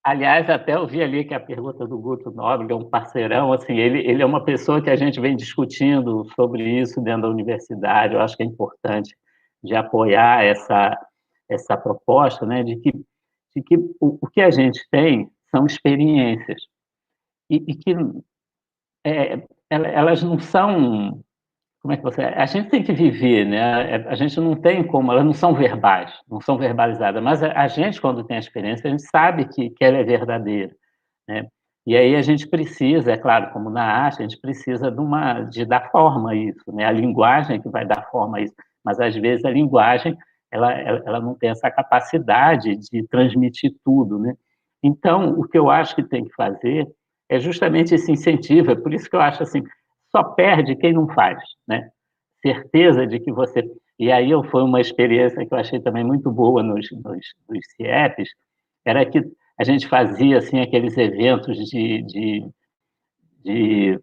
Aliás, até eu vi ali que a pergunta do Guto Nobre, é um parceirão, assim, ele é uma pessoa que a gente vem discutindo sobre isso dentro da universidade. Eu acho que é importante de apoiar essa proposta, né, de que o que a gente tem são experiências e que elas não são... Como é que você... A gente tem que viver, né? A gente não tem como... Elas não são verbais, não são verbalizadas, mas a gente, quando tem a experiência, a gente sabe que ela é verdadeira, né? E aí a gente precisa, é claro, como na arte, a gente precisa de dar forma a isso, né? A linguagem que vai dar forma a isso, mas às vezes a linguagem ela não tem essa capacidade de transmitir tudo, né? Então, o que eu acho que tem que fazer é justamente esse incentivo. É por isso que eu acho assim, só perde quem não faz, né? Certeza de que você... E aí foi uma experiência que eu achei também muito boa nos CIEPs, era que a gente fazia assim aqueles eventos de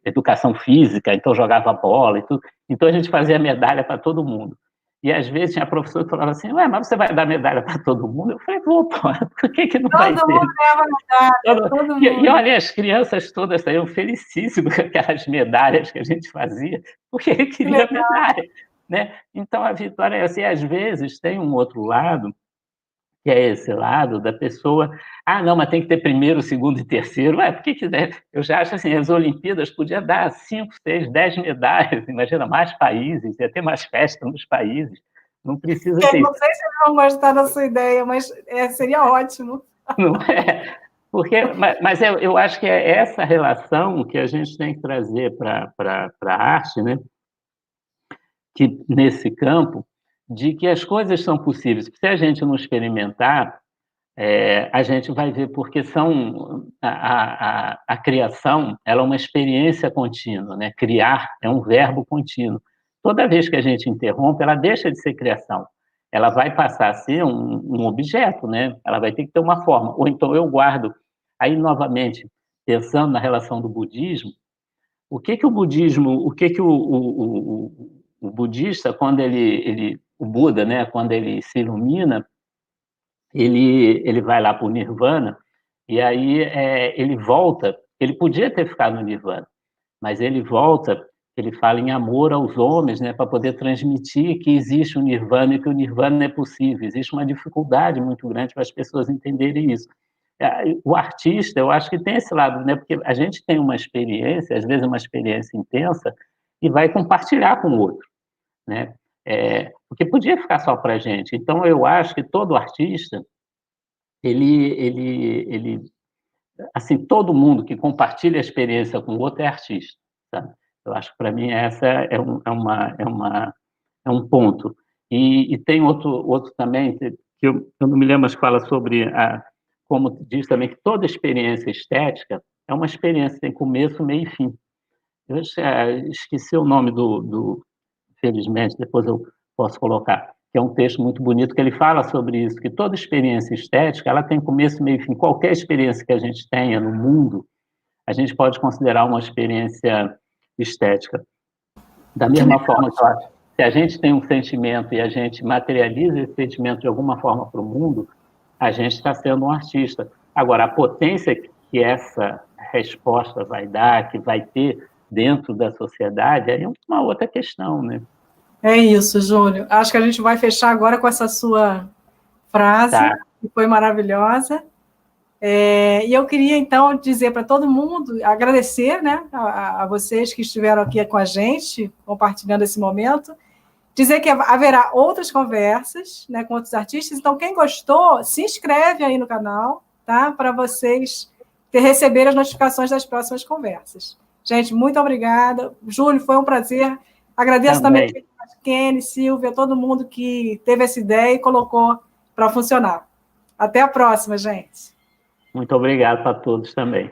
educação física, então jogava bola e tudo, então a gente fazia medalha para todo mundo. E às vezes tinha professor que falava assim, ué, mas você vai dar medalha para todo mundo? Eu falei, vou, pô, por que não vai ter? Todo mundo leva medalha, todo mundo. E olha, as crianças todas saíam felicíssimas com aquelas medalhas que a gente fazia, porque ele queria medalha, né? Então a vitória é assim, às vezes tem um outro lado, que é esse lado da pessoa, não, mas tem que ter primeiro, segundo e terceiro, por que quiser? Eu já acho assim, as Olimpíadas podiam dar 5, 6, 10 medalhas, imagina, mais países, ia ter mais festa nos países, não precisa ter... Não sei se eles vão gostar da sua ideia, mas seria ótimo. Não é? Mas eu acho que é essa relação que a gente tem que trazer para a arte, né? Que, nesse campo, de que as coisas são possíveis. Se a gente não experimentar, a gente vai ver, porque a criação ela é uma experiência contínua, né? Criar é um verbo contínuo. Toda vez que a gente interrompe, ela deixa de ser criação. Ela vai passar a ser um objeto, né? Ela vai ter que ter uma forma. Ou então eu guardo. Aí, novamente, pensando na relação do budismo, o que o budismo, o budista, quando o Buda, né? Quando ele se ilumina, ele vai lá para o Nirvana, e aí ele volta, ele podia ter ficado no Nirvana, mas ele volta, ele fala em amor aos homens, né, para poder transmitir que existe o Nirvana e que o Nirvana é possível. Existe uma dificuldade muito grande para as pessoas entenderem isso. O artista, eu acho que tem esse lado, né, porque a gente tem uma experiência, às vezes uma experiência intensa, e vai compartilhar com o outro, né? Porque podia ficar só para a gente. Então, eu acho que todo artista, assim, todo mundo que compartilha a experiência com o outro é artista, sabe? Eu acho que, para mim, essa é um ponto. E tem outro também, que eu não me lembro, mas fala sobre, como diz também, que toda experiência estética é uma experiência que tem começo, meio e fim. Eu esqueci o nome felizmente, depois eu posso colocar, que é um texto muito bonito, que ele fala sobre isso, que toda experiência estética, ela tem começo, meio e fim. Qualquer experiência que a gente tenha no mundo, a gente pode considerar uma experiência estética. Da mesma forma que eu acho, se a gente tem um sentimento e a gente materializa esse sentimento de alguma forma para o mundo, a gente está sendo um artista. Agora, a potência que essa resposta vai dar, que vai ter dentro da sociedade, é uma outra questão, né? É isso, Júlio. Acho que a gente vai fechar agora com essa sua frase, que foi maravilhosa. E eu queria, então, dizer para todo mundo, agradecer, né, a vocês que estiveram aqui com a gente, compartilhando esse momento, dizer que haverá outras conversas, né, com outros artistas. Então, quem gostou, se inscreve aí no canal, tá, para vocês receberem as notificações das próximas conversas. Gente, muito obrigada. Júlio, foi um prazer. Agradeço também a Kenny, Silvia, todo mundo que teve essa ideia e colocou para funcionar. Até a próxima, gente. Muito obrigado para todos também.